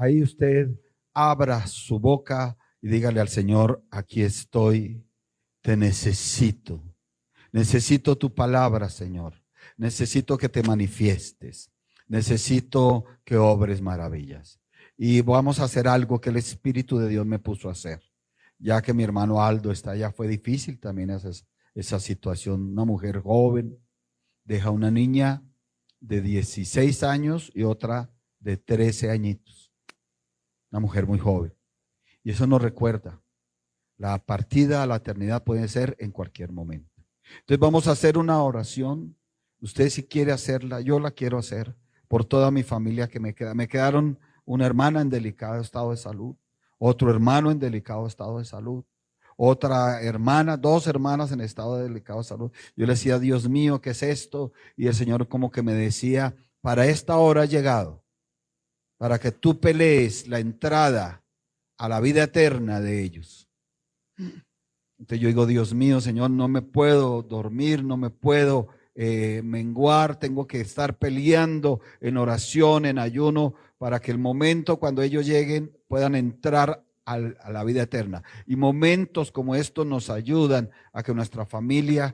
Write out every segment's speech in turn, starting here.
Ahí usted abra su boca y dígale al Señor: aquí estoy, te necesito. Necesito tu palabra, Señor. Necesito que te manifiestes. Necesito que obres maravillas. Y vamos a hacer algo que el Espíritu de Dios me puso a hacer. Ya que mi hermano Aldo está allá, fue difícil también esa situación. Una mujer joven deja una niña de 16 años y otra de 13 añitos. Una mujer muy joven. Y eso nos recuerda, la partida a la eternidad puede ser en cualquier momento. Entonces vamos a hacer una oración. Usted si quiere hacerla, yo la quiero hacer por toda mi familia que me queda. Me quedaron una hermana en delicado estado de salud, otro hermano en delicado estado de salud, otra hermana, dos hermanas en estado de delicado de salud. Yo le decía: Dios mío, ¿qué es esto? Y el Señor como que me decía: para esta hora ha llegado, para que tú pelees la entrada a la vida eterna de ellos. Entonces yo digo: Dios mío, Señor, no me puedo dormir, no me puedo menguar, tengo que estar peleando en oración, en ayuno, para que el momento cuando ellos lleguen puedan entrar a la vida eterna. Y momentos como estos nos ayudan a que nuestra familia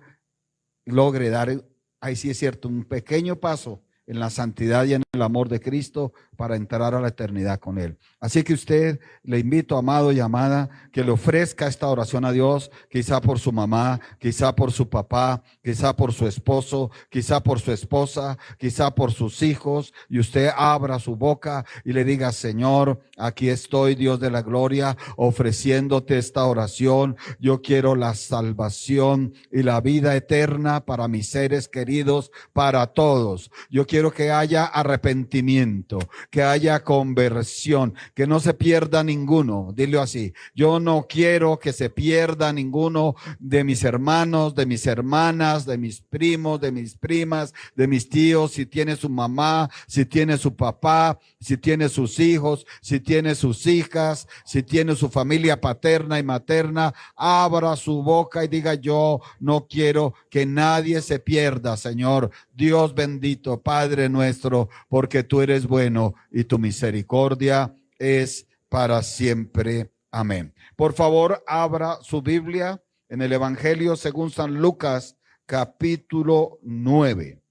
logre dar, ahí sí es cierto, un pequeño paso en la santidad y en el amor de Cristo para entrar a la eternidad con Él. Así que usted, le invito, amado y amada, que le ofrezca esta oración a Dios, quizá por su mamá, quizá por su papá, quizá por su esposo, quizá por su esposa, quizá por sus hijos, y usted abra su boca y le diga: Señor, aquí estoy, Dios de la gloria, ofreciéndote esta oración. Yo quiero la salvación y la vida eterna para mis seres queridos, para todos. Yo quiero que haya arrepentimiento, que haya conversión, que no se pierda ninguno. Dile así: yo no quiero que se pierda ninguno de mis hermanos, de mis hermanas, de mis primos, de mis primas, de mis tíos, si tiene su mamá, si tiene su papá, si tiene sus hijos, si tiene sus hijas, si tiene su familia paterna y materna. Abra su boca y diga: yo no quiero que nadie se pierda, Señor. Dios bendito, Padre nuestro, porque tú eres bueno y tu misericordia es para siempre. Amén. Por favor, abra su Biblia en el Evangelio según San Lucas, capítulo 9.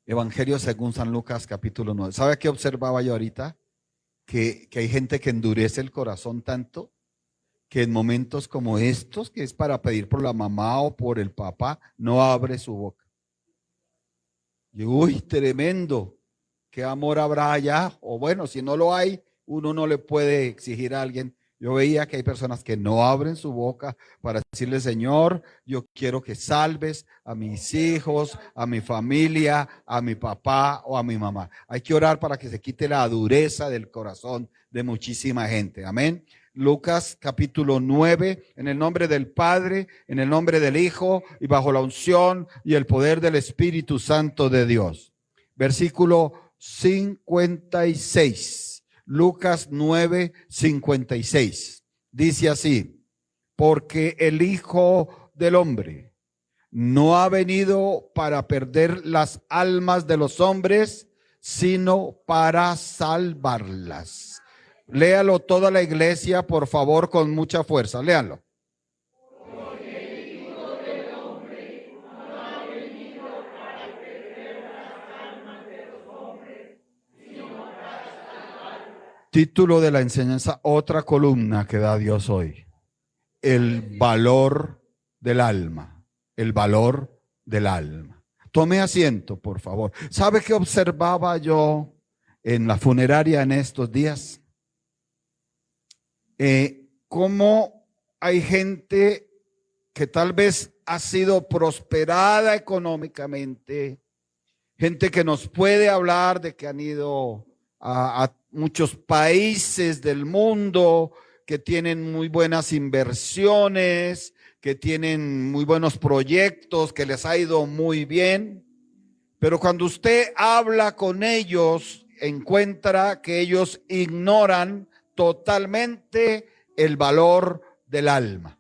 Evangelio según San Lucas, capítulo 9. ¿Sabe qué observaba yo ahorita? Que hay gente que endurece el corazón tanto que en momentos como estos, que es para pedir por la mamá o por el papá, no abre su boca. Y uy, tremendo. ¿Qué amor habrá allá? O bueno, si no lo hay, uno no le puede exigir a alguien. Yo veía que hay personas que no abren su boca para decirle: Señor, yo quiero que salves a mis hijos, a mi familia, a mi papá o a mi mamá. Hay que orar para que se quite la dureza del corazón de muchísima gente. Amén. Lucas capítulo 9, en el nombre del Padre, en el nombre del Hijo y bajo la unción y el poder del Espíritu Santo de Dios. Versículo 56. Lucas 9, 56. Dice así: porque el Hijo del Hombre no ha venido para perder las almas de los hombres, sino para salvarlas. Léalo toda la iglesia, por favor, con mucha fuerza. Léalo. Título de la enseñanza, otra columna que da Dios hoy: el valor del alma. El valor del alma. Tome asiento, por favor. ¿Sabe qué observaba yo en la funeraria en estos días? Cómo hay gente que tal vez ha sido prosperada económicamente, gente que nos puede hablar de que han ido a muchos países del mundo, que tienen muy buenas inversiones, que tienen muy buenos proyectos, que les ha ido muy bien. Pero cuando usted habla con ellos, encuentra que ellos ignoran totalmente el valor del alma.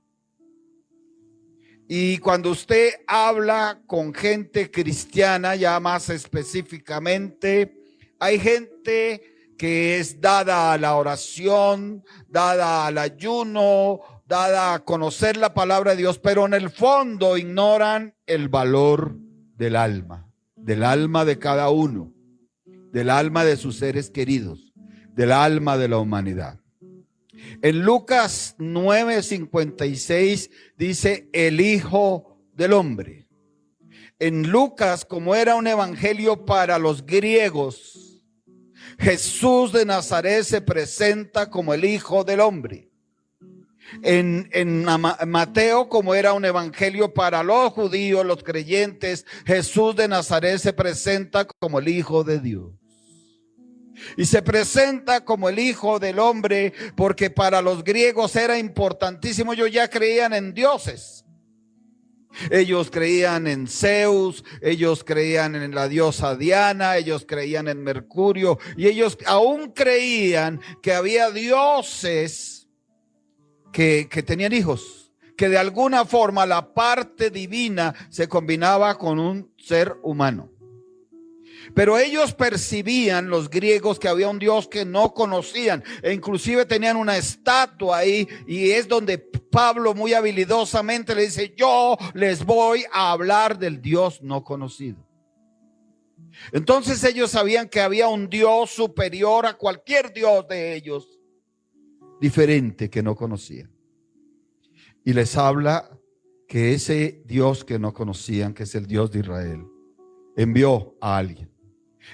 Y cuando usted habla con gente cristiana, ya más específicamente, hay gente que es dada a la oración, dada al ayuno, dada a conocer la palabra de Dios, pero en el fondo ignoran el valor del alma de cada uno, del alma de sus seres queridos, del alma de la humanidad. En Lucas 9:56 dice el Hijo del Hombre. En Lucas, como era un evangelio para los griegos, Jesús de Nazaret se presenta como el Hijo del Hombre. En Mateo, como era un evangelio para los judíos, los creyentes, Jesús de Nazaret se presenta como el Hijo de Dios. Y se presenta como el Hijo del Hombre porque para los griegos era importantísimo. Ellos ya creían en dioses. Ellos creían en Zeus, ellos creían en la diosa Diana, ellos creían en Mercurio, y ellos aún creían que había dioses que tenían hijos, que de alguna forma la parte divina se combinaba con un ser humano. Pero ellos percibían, los griegos, que había un Dios que no conocían, e inclusive tenían una estatua ahí, y es donde Pablo muy habilidosamente le dice: yo les voy a hablar del Dios no conocido. Entonces ellos sabían que había un Dios superior a cualquier Dios de ellos, diferente, que no conocían. Y les habla que ese Dios que no conocían, que es el Dios de Israel, envió a alguien.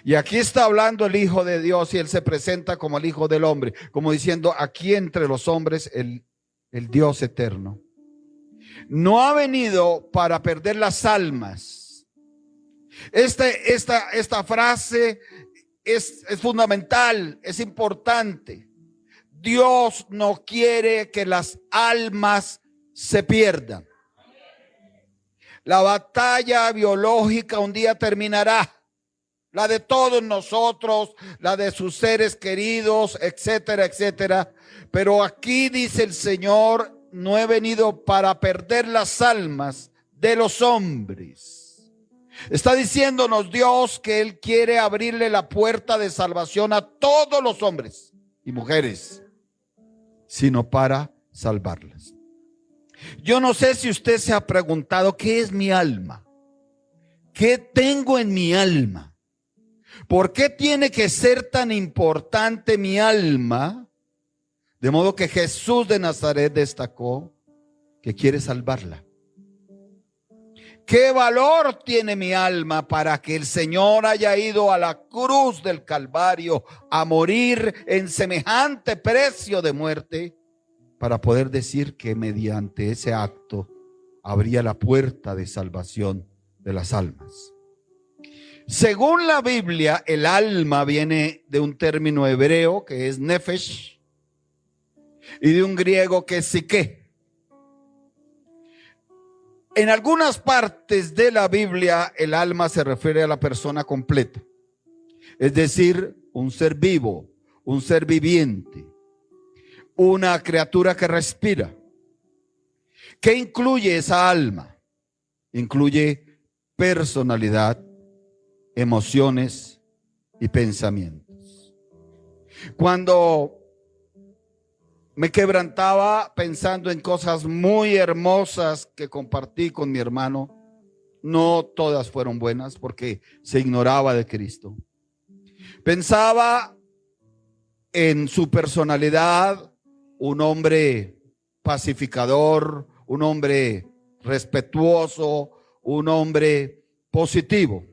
Y aquí está hablando el Hijo de Dios, y él se presenta como el Hijo del Hombre, como diciendo: aquí entre los hombres el Dios eterno no ha venido para perder las almas. Esta frase es fundamental, es importante. Dios no quiere que las almas se pierdan. La batalla biológica un día terminará, la de todos nosotros, la de sus seres queridos, etcétera, etcétera. Pero aquí dice el Señor: no he venido para perder las almas de los hombres. Está diciéndonos Dios que Él quiere abrirle la puerta de salvación a todos los hombres y mujeres, sino para salvarlas. Yo no sé si usted se ha preguntado: ¿qué es mi alma? ¿Qué tengo en mi alma? ¿Por qué tiene que ser tan importante mi alma? De modo que Jesús de Nazaret destacó que quiere salvarla. ¿Qué valor tiene mi alma para que el Señor haya ido a la cruz del Calvario a morir en semejante precio de muerte, para poder decir que mediante ese acto abría la puerta de salvación de las almas? Según la Biblia, el alma viene de un término hebreo que es nefesh y de un griego que es psique. En algunas partes de la Biblia, el alma se refiere a la persona completa, es decir, un ser vivo, un ser viviente, una criatura que respira. ¿Qué incluye esa alma? Incluye personalidad, emociones y pensamientos. Cuando me quebrantaba pensando en cosas muy hermosas que compartí con mi hermano, no todas fueron buenas porque se ignoraba de Cristo. Pensaba en su personalidad, un hombre pacificador, un hombre respetuoso, un hombre positivo.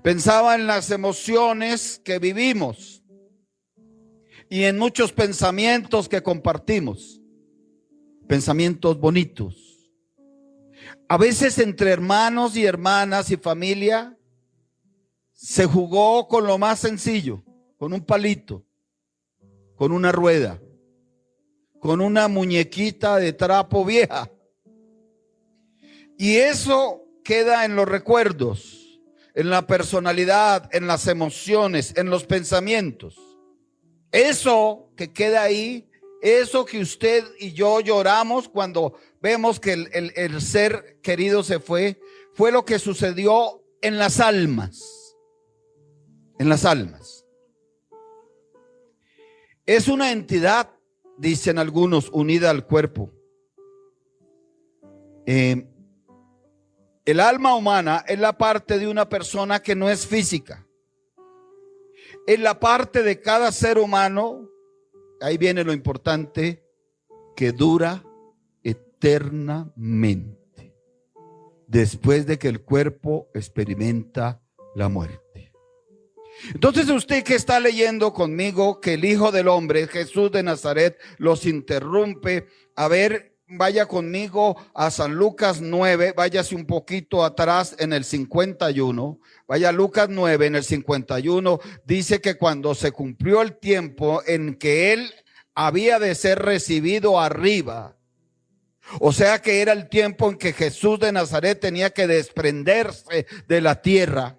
Pensaba en las emociones que vivimos y en muchos pensamientos que compartimos, pensamientos bonitos. A veces entre hermanos y hermanas y familia se jugó con lo más sencillo, con un palito, con una rueda, con una muñequita de trapo vieja. Y eso queda en los recuerdos, en la personalidad, en las emociones, en los pensamientos. Eso que queda ahí, eso que usted y yo lloramos cuando vemos que el ser querido se fue lo que sucedió en las almas. En las almas. Es una entidad, dicen algunos, unida al cuerpo. El alma humana es la parte de una persona que no es física. Es la parte de cada ser humano, ahí viene lo importante, que dura eternamente, después de que el cuerpo experimenta la muerte. Entonces, usted que está leyendo conmigo que el Hijo del Hombre, Jesús de Nazaret, los interrumpe. A ver, vaya conmigo a San Lucas 9, váyase un poquito atrás en el 51, vaya a Lucas 9 en el 51, dice que cuando se cumplió el tiempo en que él había de ser recibido arriba, o sea que era el tiempo en que Jesús de Nazaret tenía que desprenderse de la tierra.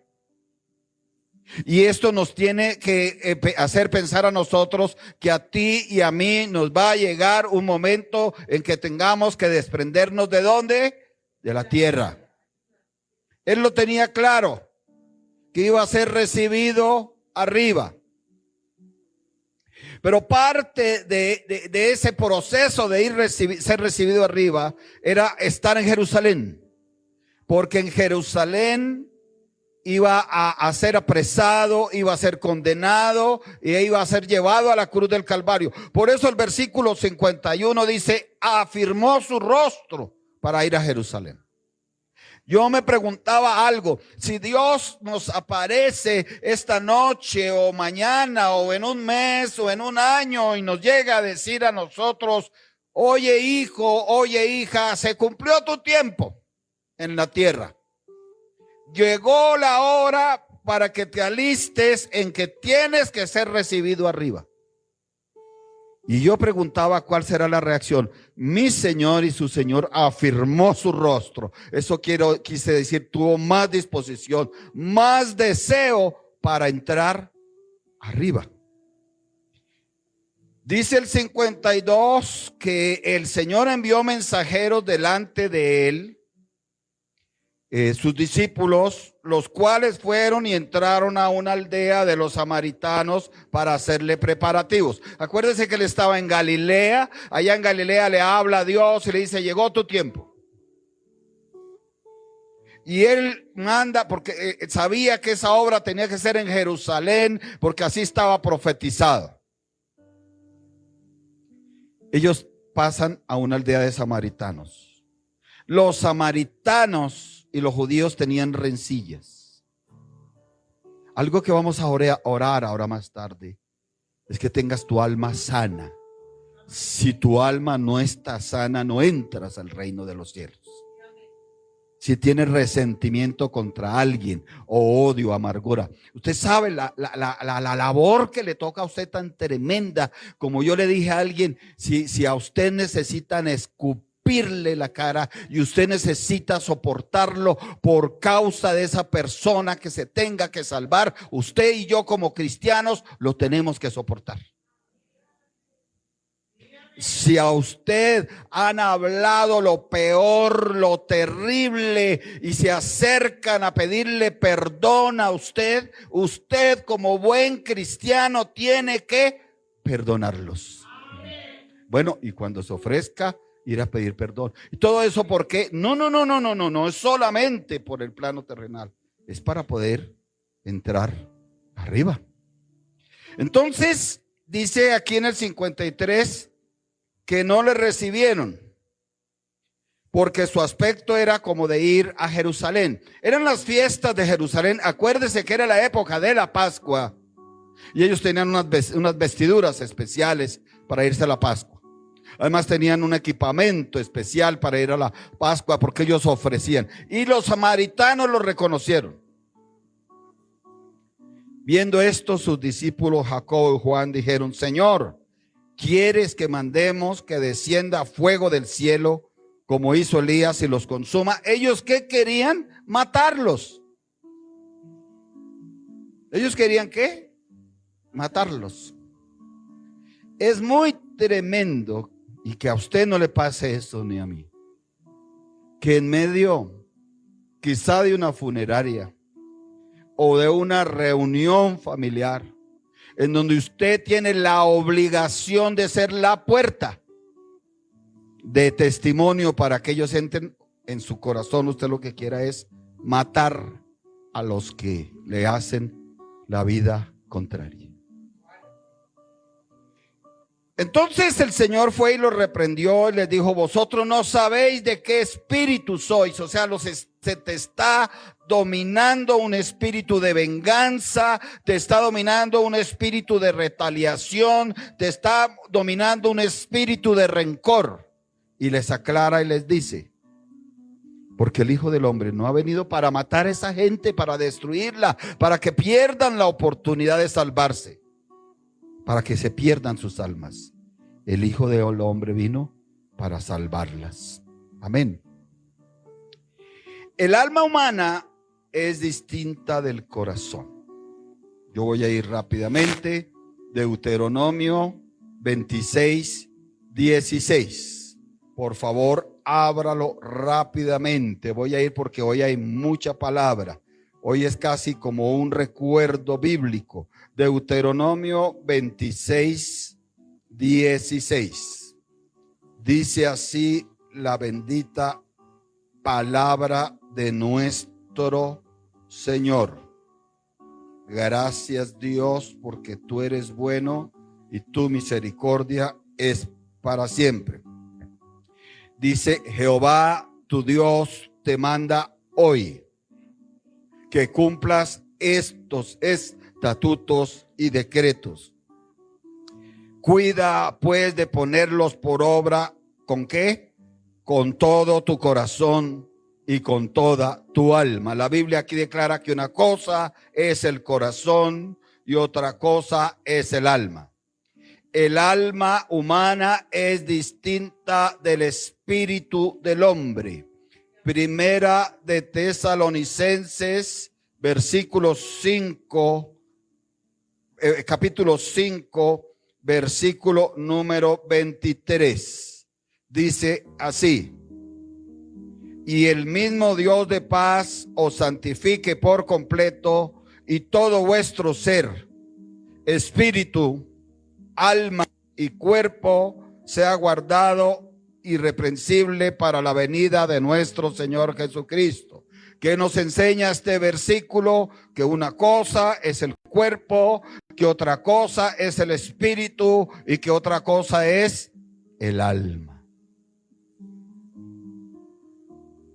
Y esto nos tiene que hacer pensar a nosotros que a ti y a mí nos va a llegar un momento en que tengamos que desprendernos ¿de dónde? De la tierra. Él lo tenía claro, que iba a ser recibido arriba. Pero parte de ese proceso de ser recibido arriba era estar en Jerusalén. Porque en Jerusalén iba a ser apresado, iba a ser condenado y iba a ser llevado a la cruz del Calvario. Por eso el versículo 51 dice, afirmó su rostro para ir a Jerusalén. Yo me preguntaba algo, si Dios nos aparece esta noche o mañana o en un mes o en un año y nos llega a decir a nosotros, oye hijo, oye hija, se cumplió tu tiempo en la tierra. Llegó la hora para que te alistes en que tienes que ser recibido arriba. Y yo preguntaba cuál será la reacción. Mi Señor y su Señor afirmó su rostro. Eso quise decir, tuvo más disposición, más deseo para entrar arriba. Dice el 52 que el Señor envió mensajeros delante de él, sus discípulos, los cuales fueron y entraron a una aldea de los samaritanos para hacerle preparativos. Acuérdense que él estaba en Galilea. Allá en Galilea le habla a Dios y le dice, llegó tu tiempo. Y él manda porque sabía que esa obra tenía que ser en Jerusalén, porque así estaba profetizado. Ellos pasan a una aldea de samaritanos. Los samaritanos y los judíos tenían rencillas. Algo que vamos a orar ahora más tarde es que tengas tu alma sana. Si tu alma no está sana, no entras al reino de los cielos. Si tienes resentimiento contra alguien o odio, amargura, usted sabe la labor que le toca a usted tan tremenda. Como yo le dije a alguien, si a usted necesitan escupirle la cara y usted necesita soportarlo por causa de esa persona que se tenga que salvar, usted y yo como cristianos lo tenemos que soportar. Si a usted han hablado lo peor, lo terrible, y se acercan a pedirle perdón a usted, usted como buen cristiano tiene que perdonarlos. Bueno, y cuando se ofrezca, ir a pedir perdón. Y todo eso, ¿por qué? No es solamente por el plano terrenal, es para poder entrar arriba. Entonces, dice aquí en el 53 que no le recibieron porque su aspecto era como de ir a Jerusalén. Eran las fiestas de Jerusalén. Acuérdese que era la época de la Pascua y ellos tenían unas vestiduras especiales para irse a la Pascua. Además tenían un equipamiento especial para ir a la Pascua porque ellos ofrecían. Y los samaritanos lo reconocieron. Viendo esto, sus discípulos Jacobo y Juan dijeron, Señor, ¿quieres que mandemos que descienda fuego del cielo como hizo Elías y los consuma? Ellos, ¿qué querían? Matarlos. Ellos querían ¿qué? Matarlos. Es muy tremendo, y que a usted no le pase eso ni a mí, que en medio quizá de una funeraria o de una reunión familiar, en donde usted tiene la obligación de ser la puerta de testimonio para que ellos entren en su corazón. Usted lo que quiera es matar a los que le hacen la vida contraria. Entonces el Señor fue y los reprendió y les dijo: vosotros no sabéis de qué espíritu sois. O sea, se te está dominando un espíritu de venganza, te está dominando un espíritu de retaliación, te está dominando un espíritu de rencor. Y les aclara y les dice: porque el Hijo del Hombre no ha venido para matar a esa gente, para destruirla, para que pierdan la oportunidad de salvarse, para que se pierdan sus almas. El Hijo del Hombre vino para salvarlas. Amén. El alma humana es distinta del corazón. Yo voy a ir rápidamente. Deuteronomio 26, 16. Por favor, ábralo rápidamente. Voy a ir porque hoy hay mucha palabra. Hoy es casi como un recuerdo bíblico. Deuteronomio 26, 16. Dice así la bendita palabra de nuestro Señor. Gracias, Dios, porque tú eres bueno y tu misericordia es para siempre. Dice: Jehová tu Dios te manda hoy que cumplas estos estatutos y decretos. Cuida pues de ponerlos por obra. ¿Con qué? Con todo tu corazón y con toda tu alma. La Biblia aquí declara que una cosa es el corazón y otra cosa es el alma. El alma humana es distinta del espíritu del hombre. Primera de Tesalonicenses, capítulo 5, versículo número 23. Dice así: y el mismo Dios de paz os santifique por completo, y todo vuestro ser, espíritu, alma y cuerpo sea guardado irreprensible para la venida de nuestro Señor Jesucristo. ¿Qué nos enseña este versículo? Que una cosa es el cuerpo, que otra cosa es el espíritu y que otra cosa es el alma.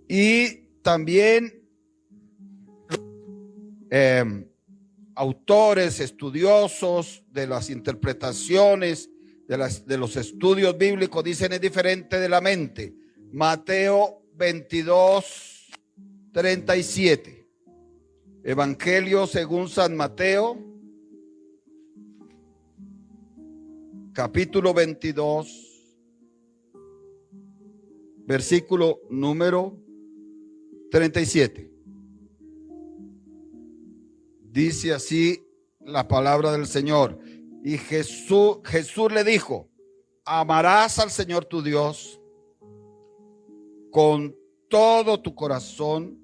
Y también autores estudiosos de las interpretaciones de los estudios bíblicos dicen: es diferente de la mente. Mateo 22, 37. Evangelio según San Mateo, capítulo 22, versículo número 37. Dice así la palabra del Señor. Y Jesús le dijo: amarás al Señor tu Dios con todo tu corazón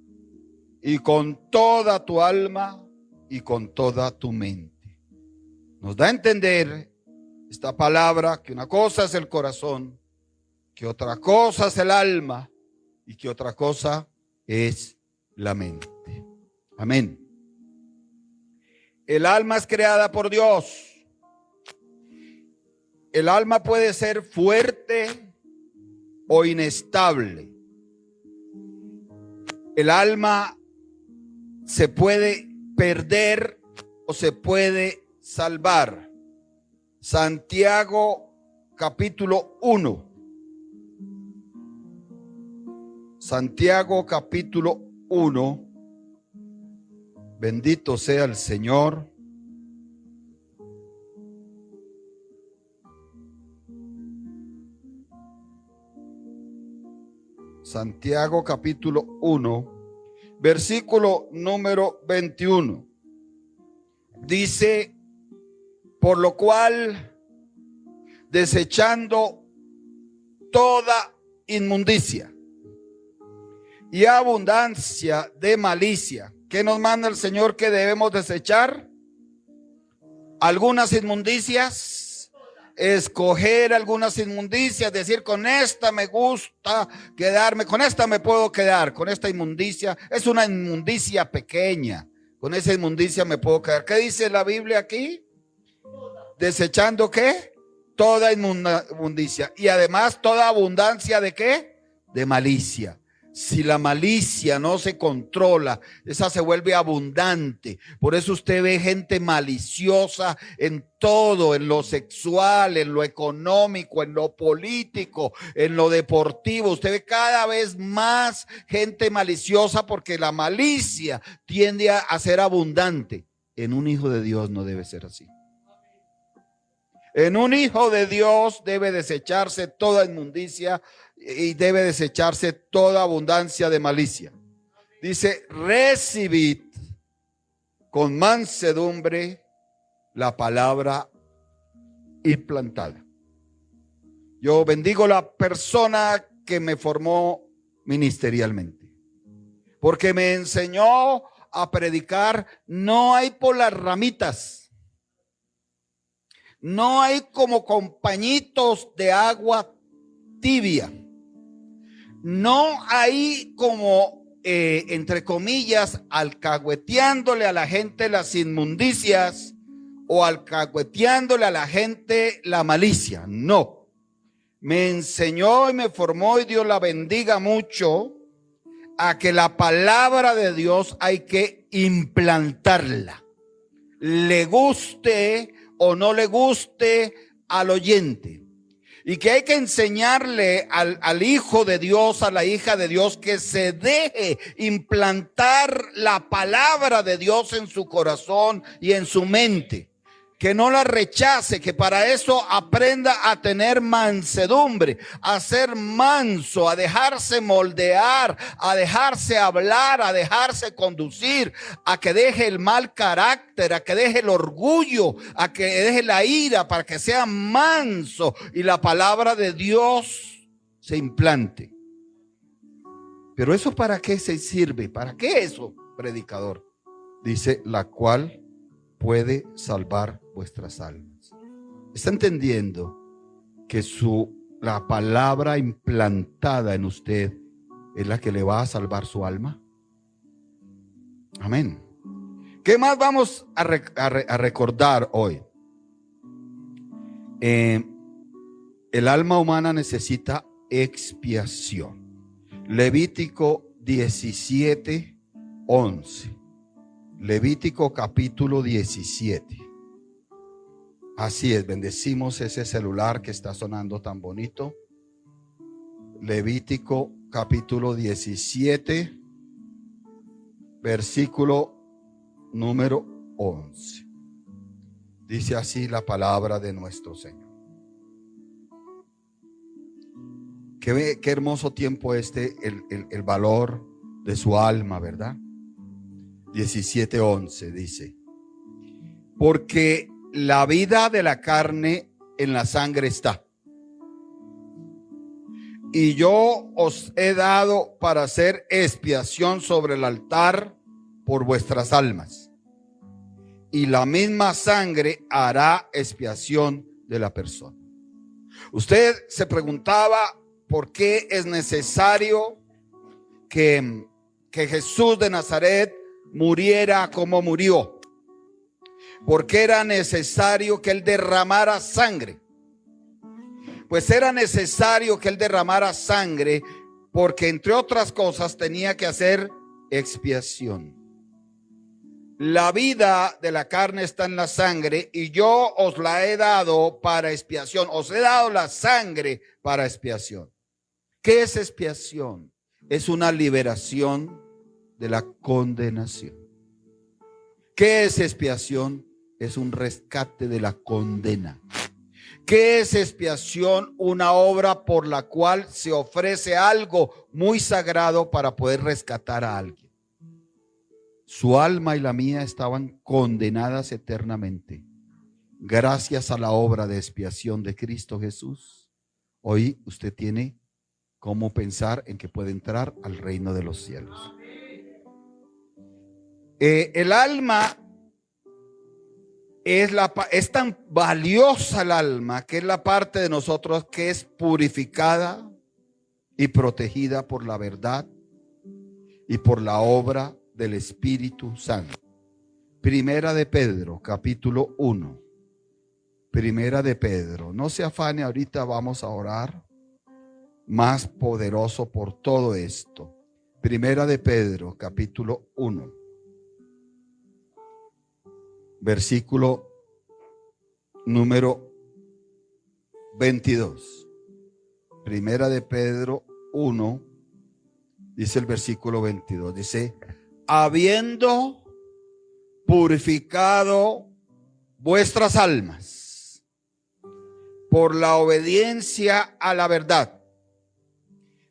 y con toda tu alma y con toda tu mente. Nos da a entender esta palabra que una cosa es el corazón, que otra cosa es el alma y que otra cosa es la mente. Amén. El alma es creada por Dios. El alma puede ser fuerte o inestable. El alma se puede perder o se puede salvar. Santiago capítulo 1. Santiago capítulo 1. Bendito sea el Señor. Santiago capítulo 1, versículo número 21. Dice: por lo cual, desechando toda inmundicia y abundancia de malicia, ¿qué nos manda el Señor que debemos desechar? algunas inmundicias, escoger algunas inmundicias, decir con esta me gusta quedarme, con esta me puedo quedar, con esta inmundicia, es una inmundicia pequeña, con esa inmundicia me puedo quedar. ¿Qué dice la Biblia aquí? Desechando ¿qué? Toda inmundicia y además toda abundancia de ¿qué? De malicia. Si la malicia no se controla, esa se vuelve abundante. Por eso usted ve gente maliciosa en todo, en lo sexual, en lo económico, en lo político, en lo deportivo. Usted ve cada vez más gente maliciosa porque la malicia tiende a ser abundante. En un hijo de Dios no debe ser así. En un hijo de Dios debe desecharse toda inmundicia y debe desecharse toda abundancia de malicia. Dice, recibid con mansedumbre la palabra implantada. Yo bendigo la persona que me formó ministerialmente, porque me enseñó a predicar. No hay por las ramitas, no hay como compañitos de agua tibia. No hay como, entre comillas, alcahueteándole a la gente las inmundicias o alcahueteándole a la gente la malicia. No. Me enseñó y me formó, y Dios la bendiga mucho, a que la palabra de Dios hay que implantarla. Le guste o no le guste al oyente. Y que hay que enseñarle al hijo de Dios, a la hija de Dios, que se deje implantar la palabra de Dios en su corazón y en su mente. Que no la rechace, que para eso aprenda a tener mansedumbre, a ser manso, a dejarse moldear, a dejarse hablar, a dejarse conducir, a que deje el mal carácter, a que deje el orgullo, a que deje la ira, para que sea manso y la palabra de Dios se implante. Pero eso, ¿para qué se sirve? ¿Para qué eso, predicador? Dice, la cual puede salvar vuestras almas. ¿Está entendiendo que la palabra implantada en usted es la que le va a salvar su alma? Amén. ¿Qué más vamos a recordar hoy? El alma humana necesita expiación. Levítico 17:11. Levítico capítulo 17. Así es, bendecimos ese celular que está sonando tan bonito. Levítico capítulo 17, versículo número 11. Dice así la palabra de nuestro Señor. Qué hermoso tiempo el valor de su alma, ¿verdad? 17:11 dice: porque la vida de la carne en la sangre está, y yo os he dado para hacer expiación sobre el altar por vuestras almas, y la misma sangre hará expiación de la persona. Usted se preguntaba por qué es necesario que Jesús de Nazaret muriera como murió. Porque era necesario que él derramara sangre. Pues era necesario que él derramara sangre porque, entre otras cosas, tenía que hacer expiación. La vida de la carne está en la sangre, y yo os la he dado para expiación. Os he dado la sangre para expiación. ¿Qué es expiación? Es una liberación de la condenación. ¿Qué es expiación? Es un rescate de la condena. ¿Qué es expiación? Una obra por la cual se ofrece algo muy sagrado para poder rescatar a alguien. Su alma y la mía estaban condenadas eternamente. Gracias a la obra de expiación de Cristo Jesús, hoy usted tiene cómo pensar en que puede entrar al reino de los cielos. El alma Es tan valiosa el alma, que es la parte de nosotros que es purificada y protegida por la verdad y por la obra del Espíritu Santo. Primera de Pedro, capítulo 1. Primera de Pedro. No se afane, ahorita vamos a orar más poderoso por todo esto. Primera de Pedro, capítulo 1. Versículo número 22. Primera de Pedro 1, dice el versículo 22. Dice, habiendo purificado vuestras almas por la obediencia a la verdad,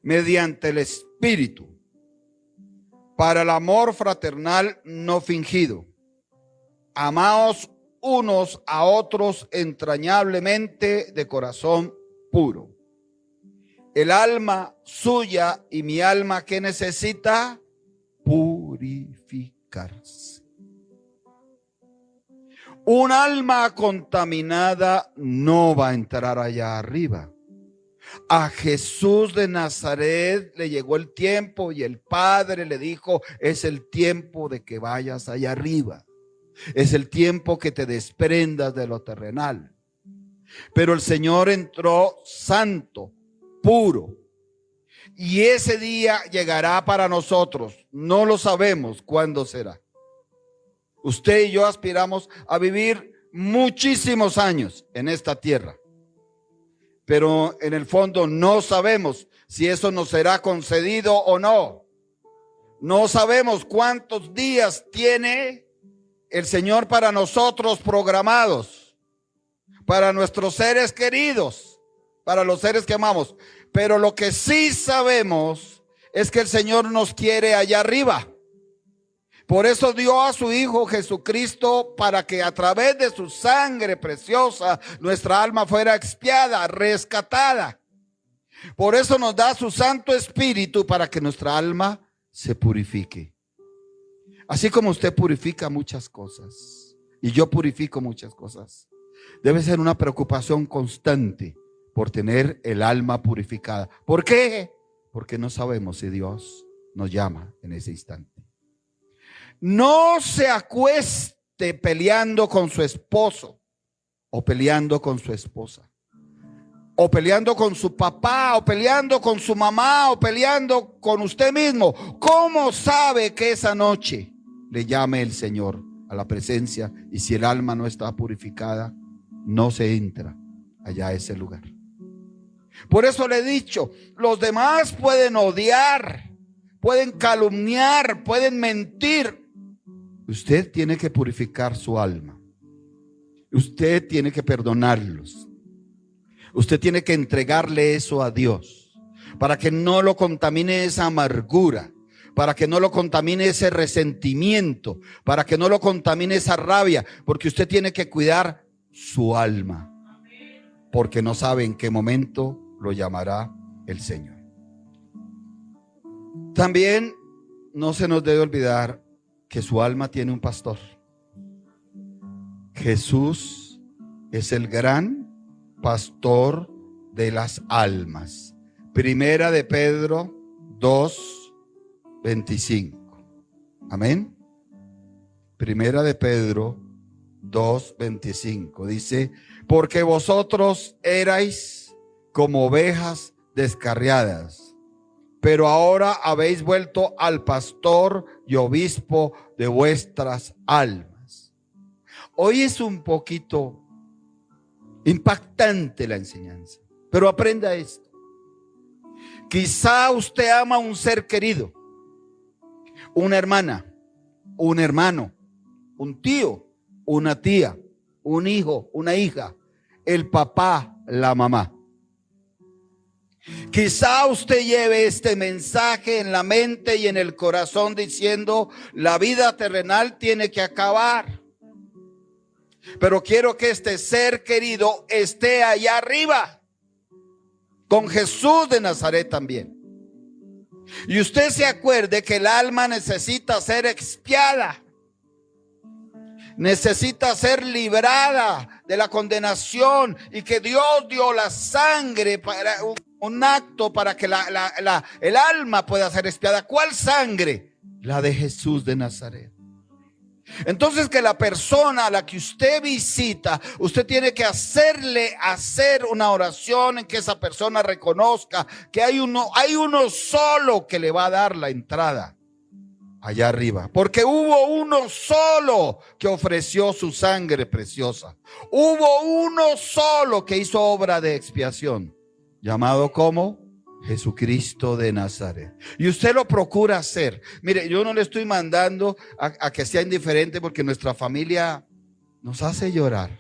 mediante el Espíritu, para el amor fraternal no fingido. Amaos unos a otros entrañablemente de corazón puro. El alma suya y mi alma, ¿qué necesita? Purificarse. Un alma contaminada no va a entrar allá arriba. A Jesús de Nazaret le llegó el tiempo y el Padre le dijo, es el tiempo de que vayas allá arriba. Es el tiempo que te desprendas de lo terrenal. Pero el Señor entró santo, puro. Y ese día llegará para nosotros. No lo sabemos cuándo será. Usted y yo aspiramos a vivir muchísimos años en esta tierra. Pero en el fondo no sabemos si eso nos será concedido o no. No sabemos cuántos días tiene el Señor para nosotros programados, para nuestros seres queridos, para los seres que amamos. Pero lo que sí sabemos es que el Señor nos quiere allá arriba. Por eso dio a su Hijo Jesucristo, para que a través de su sangre preciosa nuestra alma fuera expiada, rescatada. Por eso nos da su Santo Espíritu, para que nuestra alma se purifique. Así como usted purifica muchas cosas y yo purifico muchas cosas, debe ser una preocupación constante por tener el alma purificada. ¿Por qué? Porque no sabemos si Dios nos llama en ese instante. No se acueste peleando con su esposo, o peleando con su esposa, o peleando con su papá, o peleando con su mamá, o peleando con usted mismo. ¿Cómo sabe que esa noche le llame el Señor a la presencia? Y si el alma no está purificada, no se entra allá a ese lugar. Por eso le he dicho, los demás pueden odiar, pueden calumniar, pueden mentir. Usted tiene que purificar su alma. Usted tiene que perdonarlos. Usted tiene que entregarle eso a Dios, para que no lo contamine esa amargura, para que no lo contamine ese resentimiento, para que no lo contamine esa rabia, porque usted tiene que cuidar su alma, porque no sabe en qué momento lo llamará el Señor. También no se nos debe olvidar que su alma tiene un pastor. Jesús es el gran pastor de las almas. Primera de Pedro 2:25. Amén. Primera de Pedro 2:25 dice, porque vosotros erais como ovejas descarriadas, pero ahora habéis vuelto al pastor y obispo de vuestras almas. Hoy es un poquito impactante la enseñanza, pero aprenda esto. Quizá usted ama a un ser querido, una hermana, un hermano, un tío, una tía, un hijo, una hija, el papá, la mamá. Quizá usted lleve este mensaje en la mente y en el corazón diciendo, la vida terrenal tiene que acabar, pero quiero que este ser querido esté allá arriba con Jesús de Nazaret también. Y usted se acuerde que el alma necesita ser expiada. necesita ser librada de la condenación, y que Dios dio la sangre para un acto para que el alma pueda ser expiada. ¿Cuál sangre? La de Jesús de Nazaret. Entonces, que la persona a la que usted visita, usted tiene que hacer una oración en que esa persona reconozca que hay uno solo que le va a dar la entrada allá arriba, porque hubo uno solo que ofreció su sangre preciosa. Hubo uno solo que hizo obra de expiación, llamado como Jesucristo de Nazaret. Y usted lo procura hacer. Mire, yo no le estoy mandando a que sea indiferente, porque nuestra familia nos hace llorar.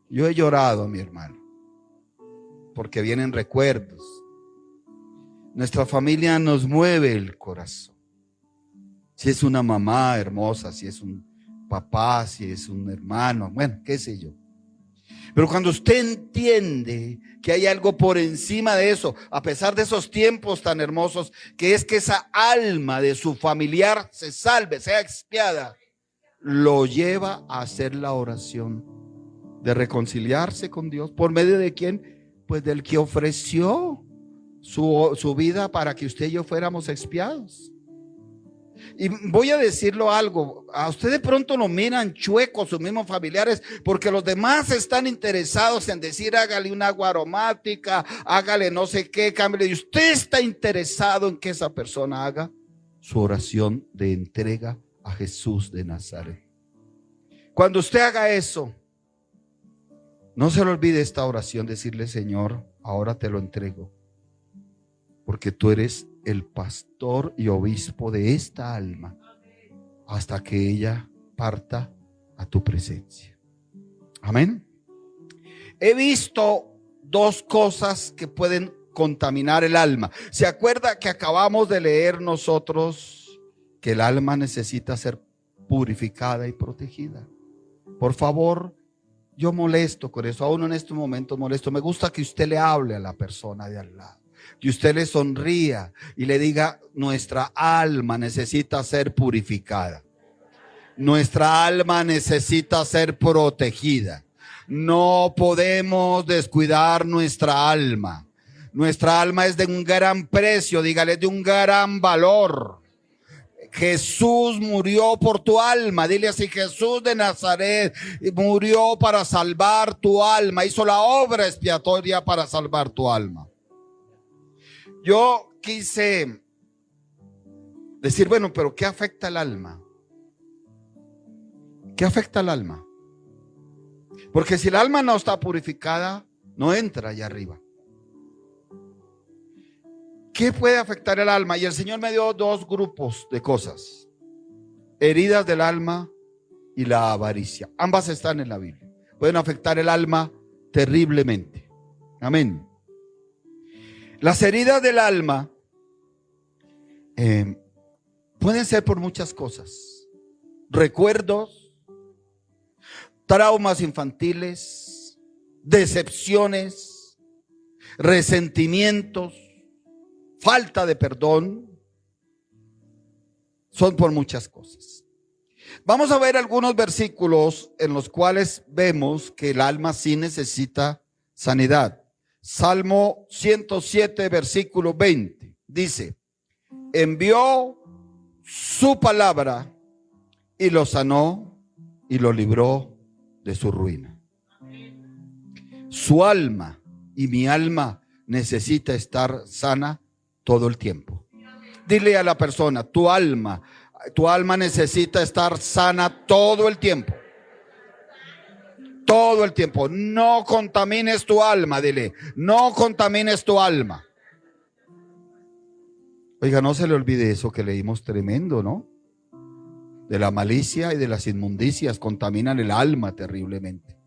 Yo he llorado, mi hermano, porque vienen recuerdos. Nuestra familia nos mueve el corazón. Si es una mamá hermosa, si es un papá, si es un hermano, bueno, qué sé yo. Pero cuando usted entiende que hay algo por encima de eso, a pesar de esos tiempos tan hermosos, que es que esa alma de su familiar se salve, sea expiada, lo lleva a hacer la oración de reconciliarse con Dios. ¿Por medio de quién? Pues del que ofreció su vida para que usted y yo fuéramos expiados. Y voy a decirlo algo, a usted de pronto lo miran chueco sus mismos familiares, porque los demás están interesados en decir hágale un agua aromática, hágale no sé qué, cámbiale, y usted está interesado en que esa persona haga su oración de entrega a Jesús de Nazaret. Cuando usted haga eso, no se le olvide esta oración, decirle: Señor, ahora te lo entrego, porque tú eres el pastor y obispo de esta alma hasta que ella parta a tu presencia. Amén. He visto dos cosas que pueden contaminar el alma. ¿Se acuerda que acabamos de leer nosotros que el alma necesita ser purificada y protegida? Por favor, yo molesto con eso, aún en estos momentos molesto. Me gusta que usted le hable a la persona de al lado, que usted le sonría y le diga: nuestra alma necesita ser purificada, nuestra alma necesita ser protegida. No podemos descuidar nuestra alma. Nuestra alma es de un gran precio, dígale, de un gran valor. Jesús murió por tu alma. Dile así: Jesús de Nazaret murió para salvar tu alma, hizo la obra expiatoria para salvar tu alma. Yo quise decir, bueno, pero ¿qué afecta al alma? ¿Qué afecta al alma? Porque si el alma no está purificada, no entra allá arriba. ¿Qué puede afectar el alma? Y el Señor me dio dos grupos de cosas: heridas del alma y la avaricia. Ambas están en la Biblia. Pueden afectar el alma terriblemente. Amén. Las heridas del alma pueden ser por muchas cosas: recuerdos, traumas infantiles, decepciones, resentimientos, falta de perdón. Son por muchas cosas. Vamos a ver algunos versículos en los cuales vemos que el alma sí necesita sanidad. Salmo 107, versículo 20, dice: envió su palabra y lo sanó y lo libró de su ruina. Su alma y mi alma necesita estar sana todo el tiempo. Dile a la persona: tu alma necesita estar sana todo el tiempo. Todo el tiempo. No contamines tu alma, dile, no contamines tu alma. Oiga, no se le olvide eso que leímos tremendo, ¿no? De la malicia y de las inmundicias contaminan el alma terriblemente.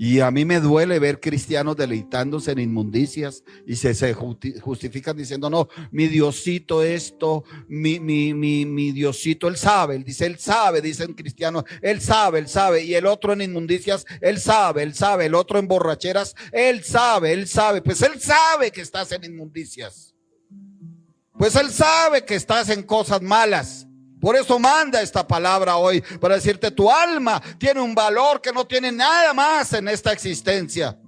Y a mí me duele ver cristianos deleitándose en inmundicias y se justifican diciendo: no, mi Diosito esto, mi Diosito, él sabe, dicen cristianos, él sabe, y el otro en inmundicias, él sabe, el otro en borracheras, él sabe, pues él sabe que estás en inmundicias, pues él sabe que estás en cosas malas, Por eso manda esta palabra hoy, para decirte: tu alma tiene un valor que no tiene nada más en esta existencia.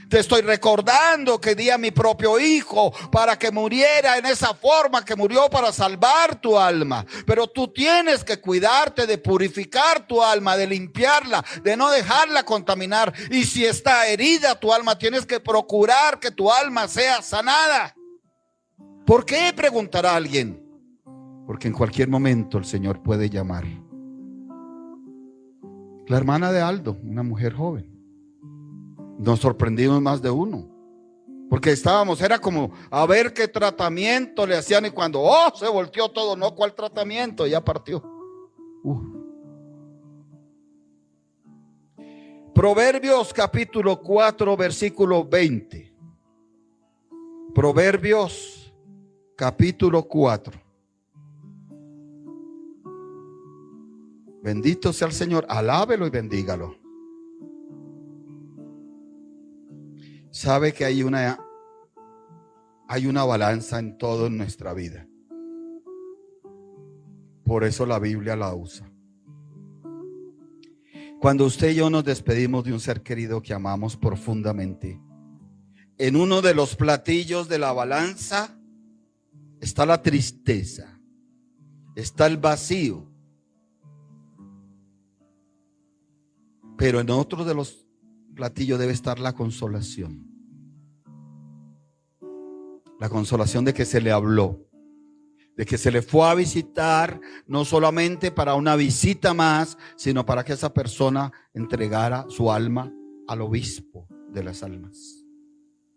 Te estoy recordando que di a mi propio hijo para que muriera en esa forma que murió, para salvar tu alma. Pero tú tienes que cuidarte de purificar tu alma, de limpiarla, de no dejarla contaminar. Y si está herida tu alma, tienes que procurar que tu alma sea sanada. ¿Por qué?, preguntará alguien. Porque en cualquier momento el Señor puede llamar. La hermana de Aldo, una mujer joven, nos sorprendimos más de uno, porque era como a ver qué tratamiento le hacían, y cuando se volteó todo, no, ¿cuál tratamiento? Ya partió. Proverbios capítulo 4 versículo 20. Proverbios capítulo 4. Bendito sea el Señor, alábelo y bendígalo. Sabe que hay una balanza en todo en nuestra vida. Por eso la Biblia la usa. Cuando usted y yo nos despedimos de un ser querido que amamos profundamente, en uno de los platillos de la balanza está la tristeza, está el vacío, pero en otro de los platillos debe estar la consolación. La consolación de que se le habló, de que se le fue a visitar, no solamente para una visita más, sino para que esa persona entregara su alma al obispo de las almas.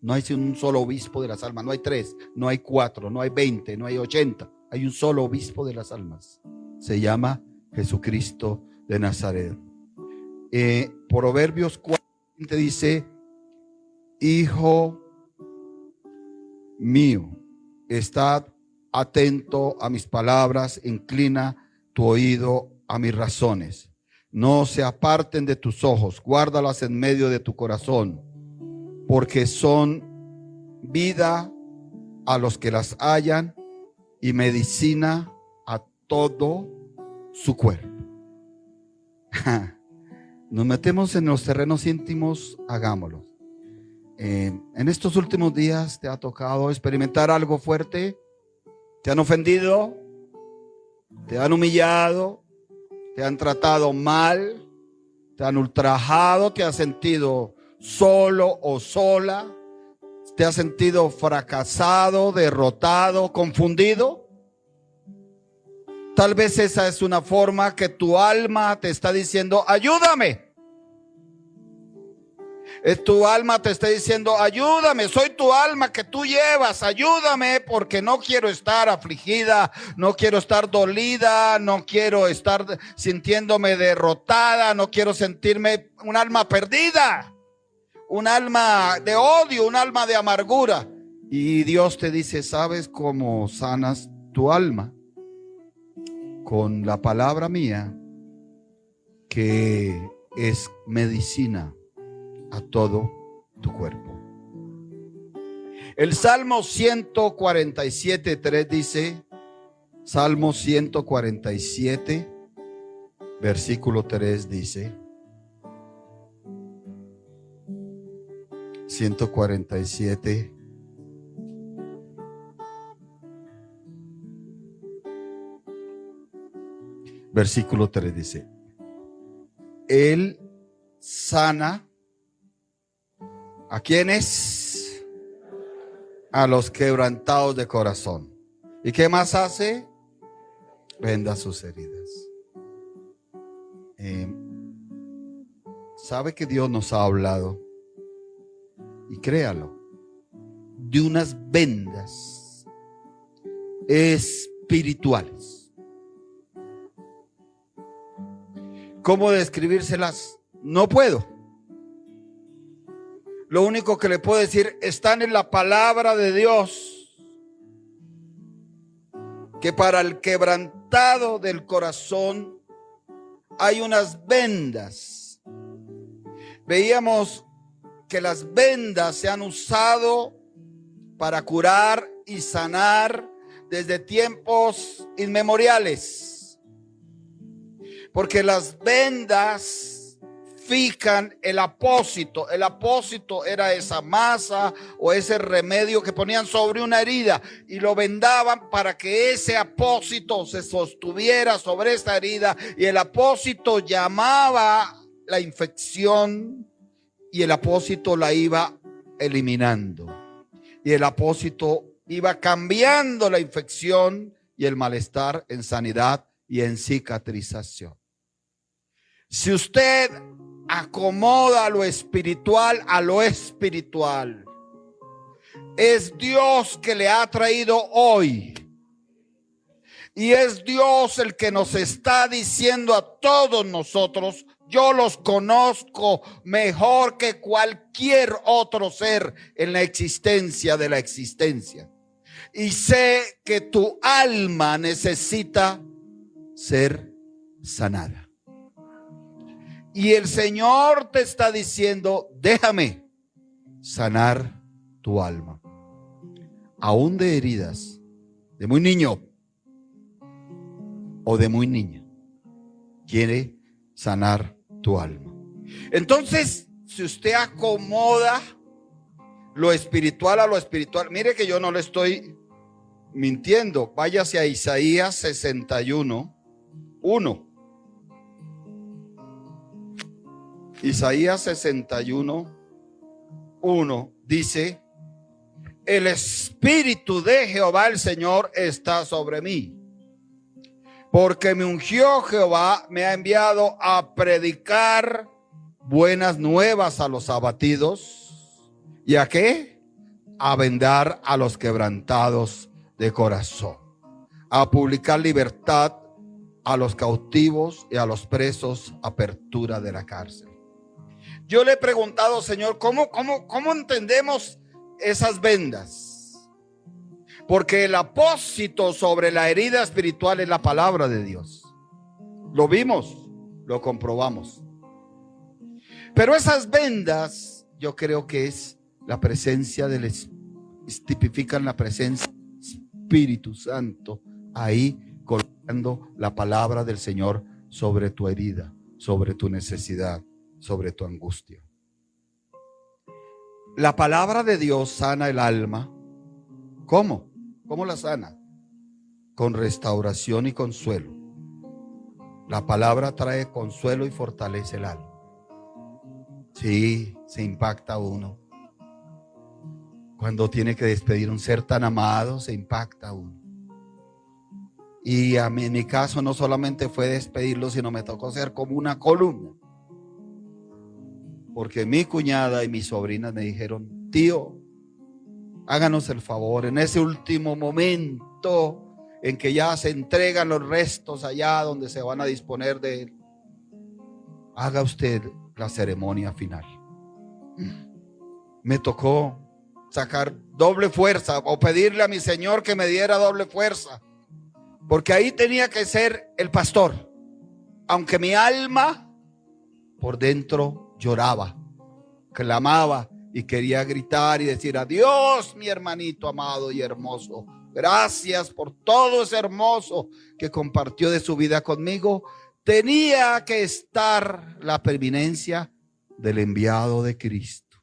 No hay un solo obispo de las almas, no hay 3, no hay 4, no hay 20, no hay 80. Hay un solo obispo de las almas. Se llama Jesucristo de Nazaret. Proverbios 4 dice: hijo mío, estad atento a mis palabras, inclina tu oído a mis razones. No se aparten de tus ojos, guárdalas en medio de tu corazón, porque son vida a los que las hallan y medicina a todo su cuerpo. Nos metemos en los terrenos íntimos, hagámoslo. En estos últimos días te ha tocado experimentar algo fuerte. Te han ofendido, te han humillado, te han tratado mal, te han ultrajado, te has sentido solo o sola, te has sentido fracasado, derrotado, confundido. Tal vez esa es una forma que tu alma te está diciendo: ayúdame. Tu alma te está diciendo: ayúdame, soy tu alma que tú llevas, ayúdame, porque no quiero estar afligida, no quiero estar dolida, no quiero estar sintiéndome derrotada, no quiero sentirme un alma perdida, un alma de odio, un alma de amargura. Y Dios te dice: ¿sabes cómo sanas tu alma? Con la palabra mía, que es medicina a todo tu cuerpo. El Salmo 147:3 dice, Salmo 147 versículo 3 dice, 147 versículo 3 dice: Él sana ¿a quiénes? A los quebrantados de corazón. ¿Y qué más hace? Venda sus heridas. Sabe que Dios nos ha hablado, y créalo, de unas vendas espirituales. ¿Cómo describírselas? No puedo. Lo único que le puedo decir, están en la palabra de Dios, que para el quebrantado del corazón hay unas vendas. Veíamos que las vendas se han usado para curar y sanar desde tiempos inmemoriales. Porque las vendas fijan el apósito. El apósito era esa masa o ese remedio que ponían sobre una herida y lo vendaban para que ese apósito se sostuviera sobre esa herida, y el apósito llamaba la infección y el apósito la iba eliminando, y el apósito iba cambiando la infección y el malestar en sanidad y en cicatrización. Si usted acomoda lo espiritual a lo espiritual, es Dios que le ha traído hoy, y es Dios el que nos está diciendo a todos nosotros: yo los conozco mejor que cualquier otro ser en la existencia de la existencia, y sé que tu alma necesita ser sanada. Y el Señor te está diciendo: déjame sanar tu alma, aún de heridas de muy niño o de muy niña. Quiere sanar tu alma. Entonces, si usted acomoda lo espiritual a lo espiritual, mire que yo no le estoy mintiendo. Váyase a Isaías 61, 1. Isaías 61, 1 dice: el Espíritu de Jehová el Señor está sobre mí, porque me ungió Jehová, me ha enviado a predicar buenas nuevas a los abatidos. ¿Y a qué? A vendar a los quebrantados de corazón, a publicar libertad a los cautivos y a los presos, apertura de la cárcel. Yo le he preguntado: Señor, ¿cómo entendemos esas vendas? Porque el apósito sobre la herida espiritual es la palabra de Dios. Lo vimos, lo comprobamos. Pero esas vendas, yo creo que es la presencia del tipifican la presencia del Espíritu Santo ahí colocando la palabra del Señor sobre tu herida, sobre tu necesidad, sobre tu angustia. La palabra de Dios sana el alma. ¿Cómo? ¿Cómo la sana? Con restauración y consuelo. La palabra trae consuelo y fortalece el alma. Sí, se impacta uno. Cuando tiene que despedir un ser tan amado, se impacta uno. Y en mi caso no solamente fue despedirlo, sino me tocó ser como una columna. Porque mi cuñada y mis sobrinas me dijeron: tío, háganos el favor, en ese último momento en que ya se entregan los restos allá donde se van a disponer de él, haga usted la ceremonia final. Me tocó sacar doble fuerza o pedirle a mi Señor que me diera doble fuerza, porque ahí tenía que ser el pastor, aunque mi alma por dentro lloraba, clamaba y quería gritar y decir: adiós, mi hermanito amado y hermoso, gracias por todo ese hermoso que compartió de su vida conmigo. Tenía que estar la preeminencia del enviado de Cristo.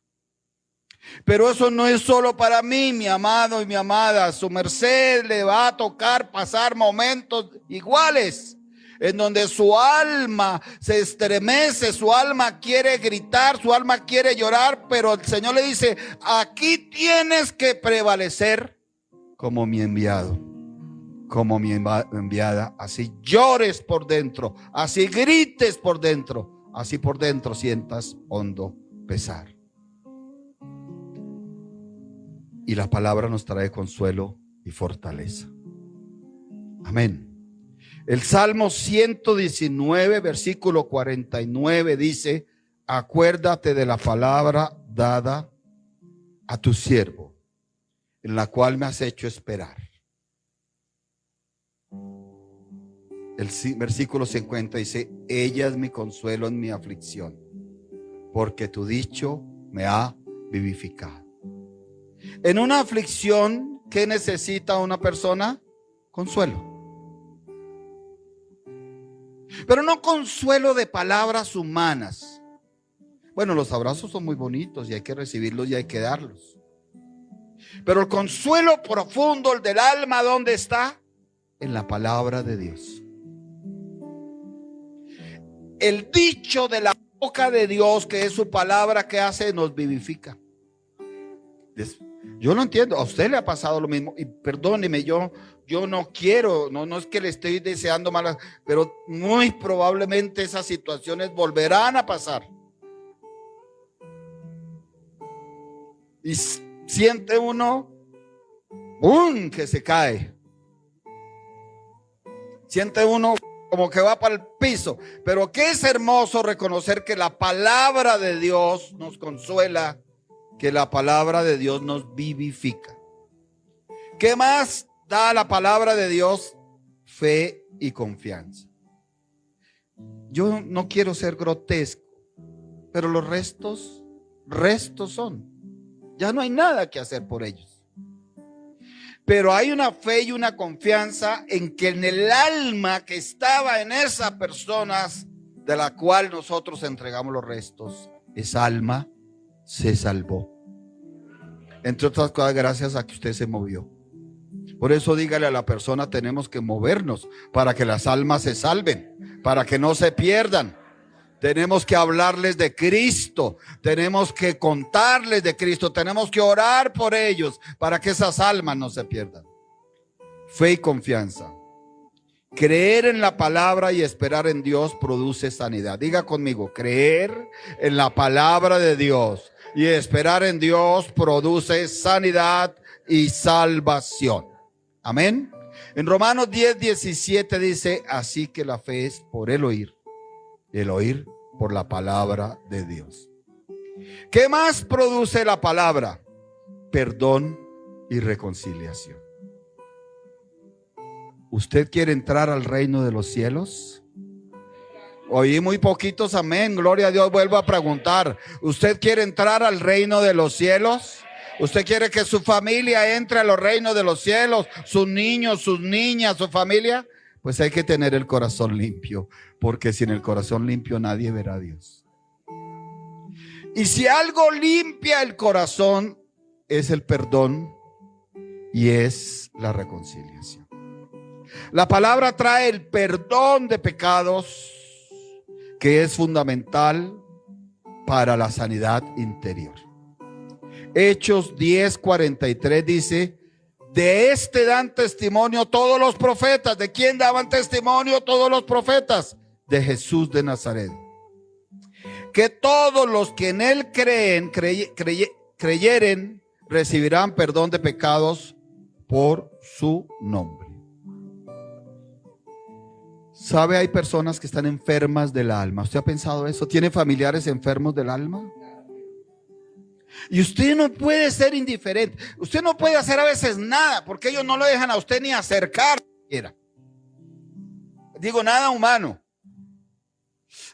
Pero eso no es solo para mí, mi amado y mi amada. Su merced le va a tocar pasar momentos iguales, en donde su alma se estremece, su alma quiere gritar, su alma quiere llorar, pero el Señor le dice: aquí tienes que prevalecer como mi enviado, como mi enviada. Así llores por dentro, así grites por dentro, así por dentro sientas hondo pesar. Y la palabra nos trae consuelo y fortaleza. Amén. El Salmo 119, versículo 49 dice: acuérdate de la palabra dada a tu siervo, en la cual me has hecho esperar. El versículo 50 dice: ella es mi consuelo en mi aflicción, porque tu dicho me ha vivificado. En una aflicción, ¿qué necesita una persona? Consuelo. Pero no consuelo de palabras humanas. Bueno, los abrazos son muy bonitos y hay que recibirlos y hay que darlos. Pero el consuelo profundo, el del alma, ¿dónde está? En la palabra de Dios. El dicho de la boca de Dios, que es su palabra, que hace, nos vivifica. Yo no entiendo, a usted le ha pasado lo mismo, y perdóneme, yo no quiero, no es que le estoy deseando malas, pero muy probablemente esas situaciones volverán a pasar. Y siente uno, ¡bum!, que se cae. Siente uno como que va para el piso. Pero qué es hermoso reconocer que la palabra de Dios nos consuela, que la palabra de Dios nos vivifica. ¿Qué más da la palabra de Dios? Fe y confianza. Yo no quiero ser grotesco, pero los restos son. Ya no hay nada que hacer por ellos. Pero hay una fe y una confianza en que en el alma que estaba en esas personas de la cual nosotros entregamos los restos, esa alma se salvó. Entre otras cosas, gracias a que usted se movió. Por eso dígale a la persona, tenemos que movernos para que las almas se salven, para que no se pierdan. Tenemos que hablarles de Cristo, tenemos que contarles de Cristo, tenemos que orar por ellos para que esas almas no se pierdan. Fe y confianza. Creer en la palabra y esperar en Dios produce sanidad. Diga conmigo, creer en la palabra de Dios y esperar en Dios produce sanidad y salvación. Amén. En Romanos 10:17 dice, así que la fe es por el oír por la palabra de Dios. ¿Qué más produce la palabra? Perdón y reconciliación. ¿Usted quiere entrar al reino de los cielos? Oí muy poquitos amén, gloria a Dios. Vuelvo a preguntar, ¿usted quiere entrar al reino de los cielos? ¿Usted quiere que su familia entre a los reinos de los cielos? ¿Sus niños, sus niñas, su familia? Pues hay que tener el corazón limpio, porque sin el corazón limpio nadie verá a Dios. Y si algo limpia el corazón es el perdón y es la reconciliación. La palabra trae el perdón de pecados, que es fundamental para la sanidad interior. Hechos 10:43 dice, de este dan testimonio todos los profetas. ¿De quién daban testimonio todos los profetas? De Jesús de Nazaret. Que todos los que en él creyeren, recibirán perdón de pecados por su nombre. ¿Sabe? Hay personas que están enfermas del alma. ¿Usted ha pensado eso? ¿Tiene familiares enfermos del alma? Y usted no puede ser indiferente. Usted no puede hacer a veces nada, porque ellos no lo dejan a usted ni acercar. Digo, nada humano.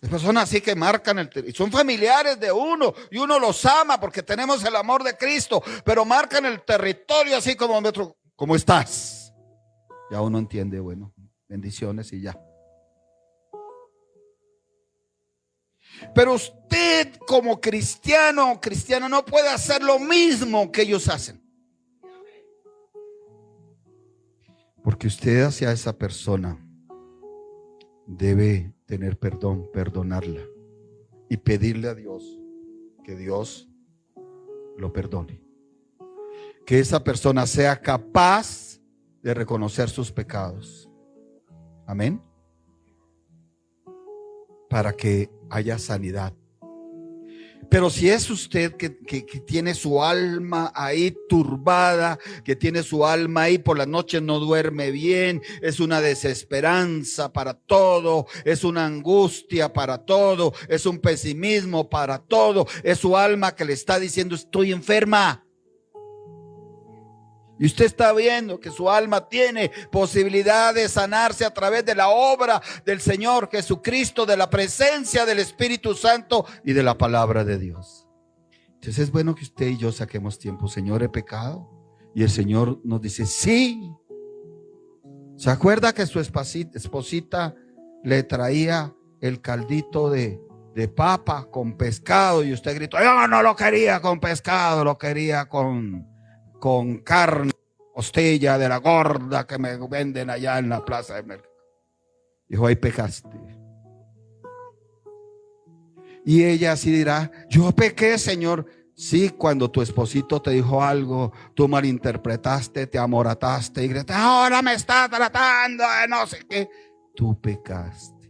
Hay personas así que marcan y son familiares de uno, y uno los ama porque tenemos el amor de Cristo, pero marcan el territorio así como metro. ¿Cómo estás? Ya uno entiende, bueno, bendiciones y ya. Pero usted como cristiano no puede hacer lo mismo que ellos hacen. Porque usted hacia esa persona debe tener perdón, perdonarla y pedirle a Dios que Dios lo perdone. Que esa persona sea capaz de reconocer sus pecados. Amén. Para que haya sanidad. Pero si es usted que tiene su alma ahí turbada, que tiene su alma ahí por las noches no duerme bien, es una desesperanza para todo, es una angustia para todo, es un pesimismo para todo, es su alma que le está diciendo estoy enferma. Y usted está viendo que su alma tiene posibilidad de sanarse a través de la obra del Señor Jesucristo, de la presencia del Espíritu Santo y de la palabra de Dios. Entonces es bueno que usted y yo saquemos tiempo. Señor, he pecado. Y el Señor nos dice, sí. ¿Se acuerda que su esposita le traía el caldito de papa con pescado y usted gritó: yo no lo quería con pescado, lo quería con carne, costilla de la gorda que me venden allá en la plaza de mercado. Dijo: ahí pecaste. Y ella así dirá: yo pequé, Señor. Sí, cuando tu esposito te dijo algo, tú malinterpretaste, te amorataste y gritaste: ahora me está tratando de no sé qué. Tú pecaste.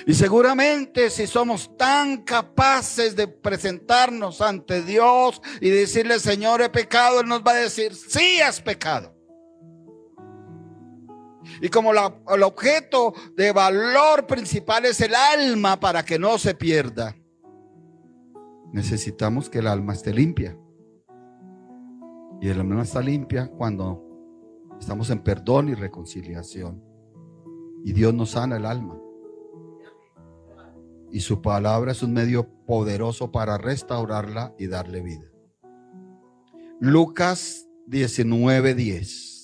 Y seguramente si somos tan capaces de presentarnos ante Dios y decirle: Señor, he pecado, Él nos va a decir: sí, has pecado. Y como el objeto de valor principal es el alma para que no se pierda, necesitamos que el alma esté limpia. Y el alma está limpia cuando estamos en perdón y reconciliación. Y Dios nos sana el alma. Y su palabra es un medio poderoso para restaurarla y darle vida. Lucas 19:10.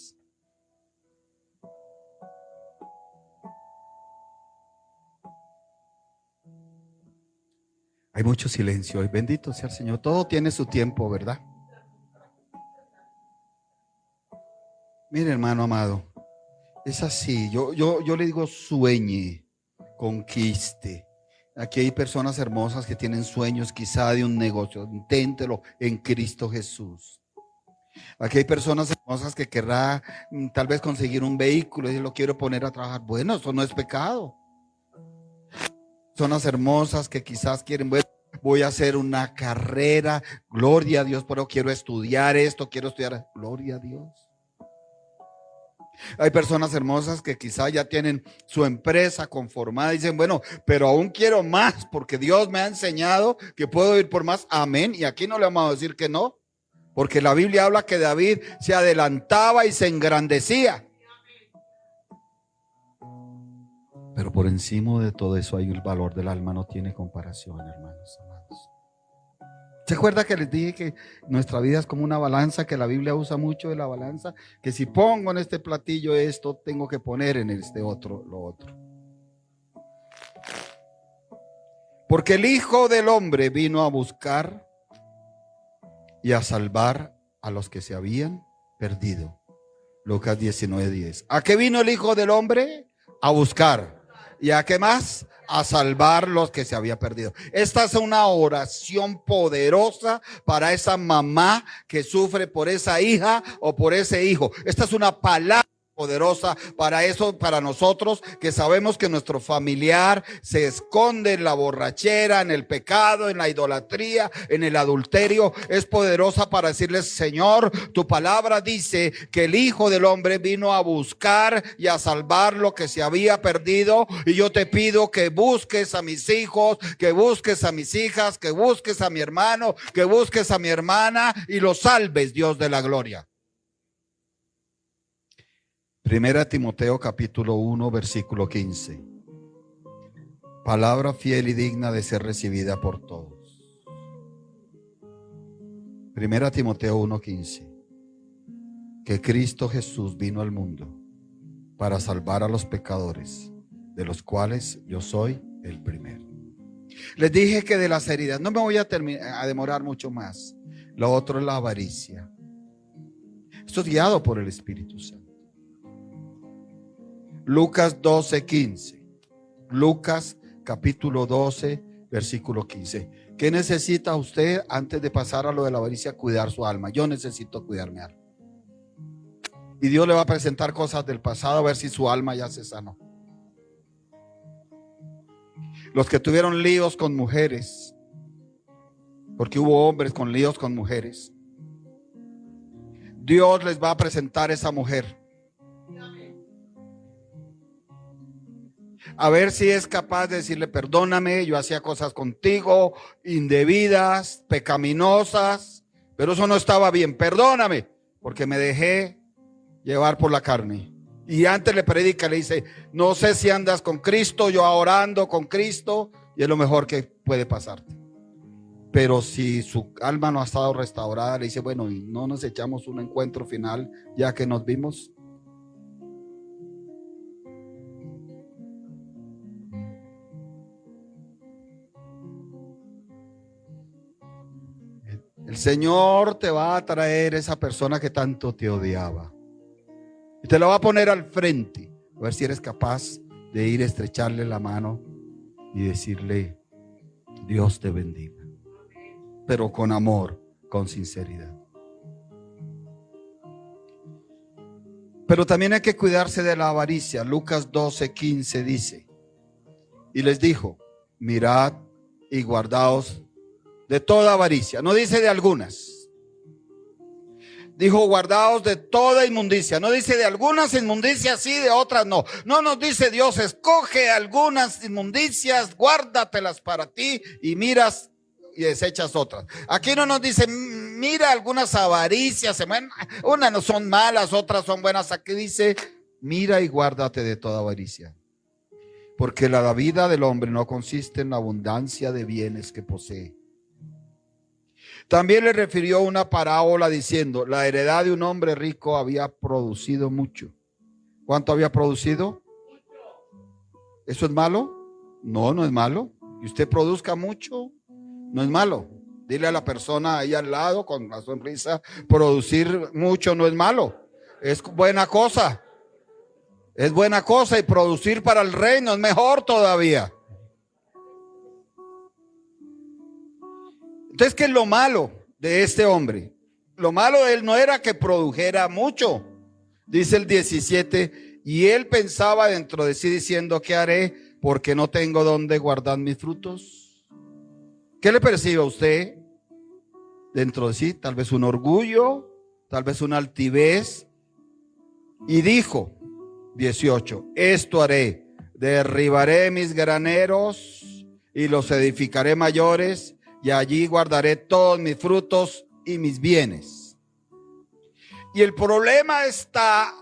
Hay mucho silencio hoy. Bendito sea el Señor. Todo tiene su tiempo, ¿verdad? Mire, hermano amado, es así. Yo le digo: sueñe, conquiste. Aquí hay personas hermosas que tienen sueños quizá de un negocio. Inténtelo en Cristo Jesús. Aquí hay personas hermosas que querrá tal vez conseguir un vehículo y lo quiero poner a trabajar. Bueno, eso no es pecado. Personas hermosas que quizás quieren: bueno, voy a hacer una carrera, gloria a Dios, pero quiero estudiar esto, quiero estudiar, gloria a Dios. Hay personas hermosas que quizá ya tienen su empresa conformada y dicen: bueno, pero aún quiero más porque Dios me ha enseñado que puedo ir por más. Amén. Y aquí no le vamos a decir que no, porque la Biblia habla que David se adelantaba y se engrandecía. Pero por encima de todo eso hay el valor del alma, no tiene comparación, hermanos amados. ¿Se acuerda que les dije que nuestra vida es como una balanza, que la Biblia usa mucho de la balanza? Que si pongo en este platillo esto, tengo que poner en este otro lo otro. Porque el Hijo del Hombre vino a buscar y a salvar a los que se habían perdido. Lucas 19:10. ¿A qué vino el Hijo del Hombre? A buscar. ¿Y a qué más? A salvar los que se había perdido. Esta es una oración poderosa para esa mamá que sufre por esa hija o por ese hijo. Esta es una palabra poderosa para eso, para nosotros que sabemos que nuestro familiar se esconde en la borrachera, en el pecado, en la idolatría, en el adulterio. Es poderosa para decirles: Señor, tu palabra dice que el Hijo del Hombre vino a buscar y a salvar lo que se había perdido, y yo te pido que busques a mis hijos, que busques a mis hijas, que busques a mi hermano, que busques a mi hermana y los salves, Dios de la gloria. Primera Timoteo capítulo 1 versículo 15. Palabra fiel y digna de ser recibida por todos. Primera Timoteo 1:15. Que Cristo Jesús vino al mundo para salvar a los pecadores, de los cuales yo soy el primero. Les dije que de las heridas, no me voy a demorar mucho más. Lo otro es la avaricia. Esto es guiado por el Espíritu Santo. Lucas 12:15. Lucas capítulo 12 versículo 15. ¿Qué necesita usted antes de pasar a lo de la avaricia? Cuidar su alma. Yo necesito cuidar mi alma. Y Dios le va a presentar cosas del pasado a ver si su alma ya se sanó. Los que tuvieron líos con mujeres, porque hubo hombres con líos con mujeres, Dios les va a presentar esa mujer. A ver si es capaz de decirle: perdóname, yo hacía cosas contigo indebidas, pecaminosas, pero eso no estaba bien. Perdóname, porque me dejé llevar por la carne. Y antes le predica, le dice: no sé si andas con Cristo, yo ahora ando con Cristo, y es lo mejor que puede pasarte. Pero si su alma no ha estado restaurada, le dice, bueno, ¿y no nos echamos un encuentro final ya que nos vimos? El Señor te va a traer esa persona que tanto te odiaba y te la va a poner al frente, a ver si eres capaz de ir a estrecharle la mano y decirle, Dios te bendiga, pero con amor, con sinceridad. Pero también hay que cuidarse de la avaricia. Lucas 12:15 dice, y les dijo, mirad y guardaos de toda avaricia. No dice de algunas. Dijo, guardaos de toda inmundicia. No dice de algunas inmundicias sí, de otras no. No nos dice Dios, escoge algunas inmundicias, guárdatelas para ti y miras y desechas otras. Aquí no nos dice, mira algunas avaricias, unas no son malas, otras son buenas. Aquí dice, mira y guárdate de toda avaricia. Porque la vida del hombre no consiste en la abundancia de bienes que posee. También le refirió una parábola diciendo, la heredad de un hombre rico había producido mucho. ¿Cuánto había producido? ¿Eso es malo? No, no es malo. Que usted produzca mucho, no es malo. Dile a la persona ahí al lado con la sonrisa, producir mucho no es malo. Es buena cosa. Es buena cosa y producir para el reino es mejor todavía. Entonces, ¿qué es lo malo de este hombre? Lo malo de él no era que produjera mucho. Dice el 17, y él pensaba dentro de sí diciendo, ¿qué haré? Porque no tengo dónde guardar mis frutos. ¿Qué le percibe a usted dentro de sí? Tal vez un orgullo, tal vez una altivez. Y dijo, 18, esto haré, derribaré mis graneros y los edificaré mayores, y allí guardaré todos mis frutos y mis bienes. Y el problema está,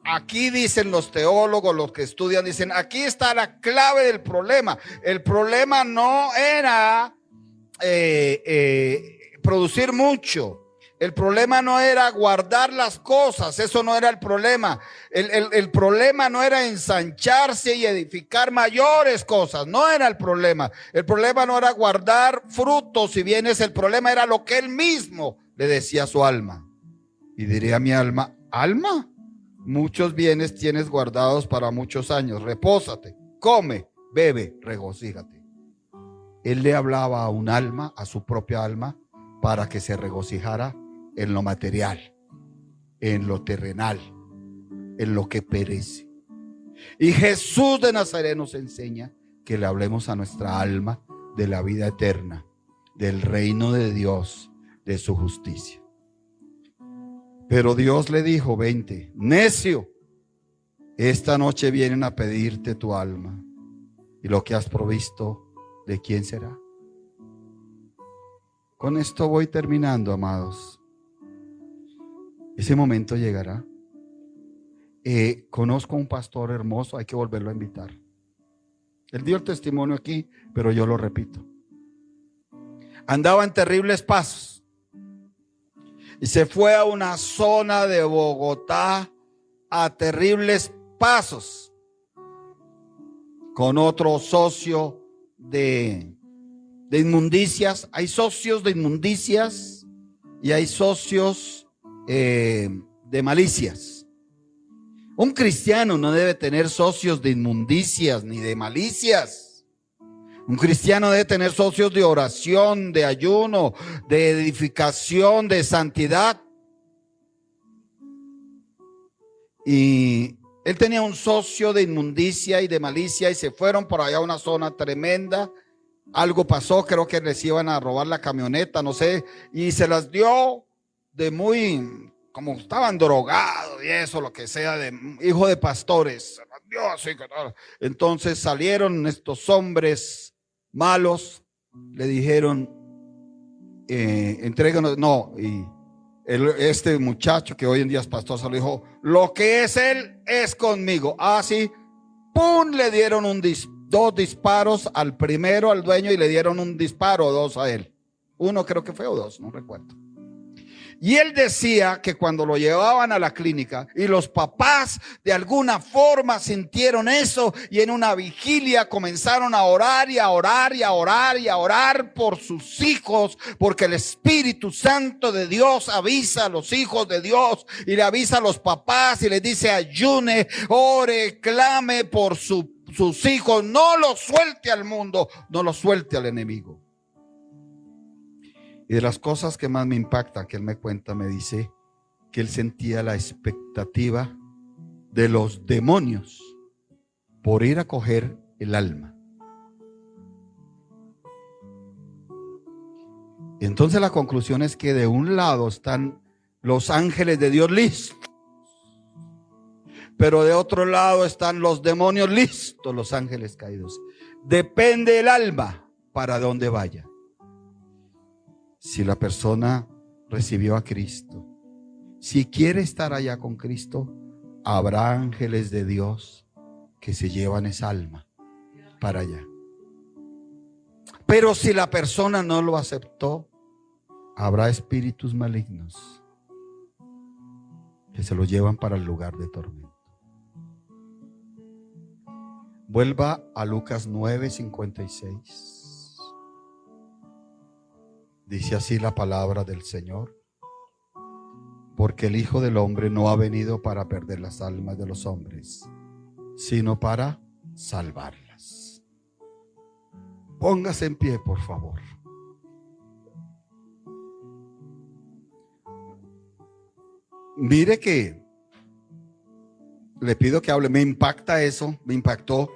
aquí dicen los teólogos, los que estudian, dicen, aquí está la clave del problema. El problema no era producir mucho. El problema no era guardar las cosas, eso no era el problema. El problema no era ensancharse y edificar mayores cosas, no era el problema. El problema no era guardar frutos y bienes, el problema era lo que él mismo le decía a su alma. Y diría a mi alma, alma, muchos bienes tienes guardados para muchos años, repósate, come, bebe, regocíjate. Él le hablaba a un alma, a su propia alma, para que se regocijara en lo material, en lo terrenal, en lo que perece. Y Jesús de Nazaret nos enseña que le hablemos a nuestra alma de la vida eterna, del reino de Dios, de su justicia. Pero Dios le dijo, 20, necio, esta noche vienen a pedirte tu alma, y lo que has provisto, ¿de quién será? Con esto voy terminando, amados. Ese momento llegará. Conozco a un pastor hermoso, hay que volverlo a invitar. Él dio el testimonio aquí, pero yo lo repito. Andaba en terribles pasos y se fue a una zona de Bogotá a terribles pasos con otro socio de inmundicias. Hay socios de inmundicias y hay socios de malicias. Un cristiano no debe tener socios de inmundicias ni de malicias. Un cristiano debe tener socios de oración, de ayuno, de edificación, de santidad. Y él tenía un socio de inmundicia y de malicia y se fueron por allá a una zona tremenda. Algo pasó, creo que les iban a robar la camioneta, no sé, y se las dio de muy, como estaban drogados y eso, lo que sea, de hijo de pastores. Entonces salieron estos hombres malos, le dijeron, entréganos, no, y este muchacho que hoy en día es pastor se lo dijo, lo que es él es conmigo. Así, ¡pum! Le dieron dos disparos al primero, al dueño, y le dieron un disparo, dos a él. Uno creo que fue o dos, no recuerdo. Y él decía que cuando lo llevaban a la clínica y los papás de alguna forma sintieron eso y en una vigilia comenzaron a orar y a orar y a orar y a orar por sus hijos, porque el Espíritu Santo de Dios avisa a los hijos de Dios y le avisa a los papás y les dice: ayune, ore, clame por sus hijos, no los suelte al mundo, no los suelte al enemigo. Y de las cosas que más me impacta que él me cuenta, me dice que él sentía la expectativa de los demonios por ir a coger el alma. Y entonces la conclusión es que de un lado están los ángeles de Dios listos, pero de otro lado están los demonios listos, los ángeles caídos. Depende el alma para dónde vaya. Si la persona recibió a Cristo, si quiere estar allá con Cristo, habrá ángeles de Dios que se llevan esa alma para allá. Pero si la persona no lo aceptó, habrá espíritus malignos que se lo llevan para el lugar de tormento. Vuelva a Lucas 9:56. Dice así la palabra del Señor: porque el Hijo del Hombre no ha venido para perder las almas de los hombres, sino para salvarlas. Póngase en pie, por favor. Mire que le pido que hable. Me impacta eso, me impactó.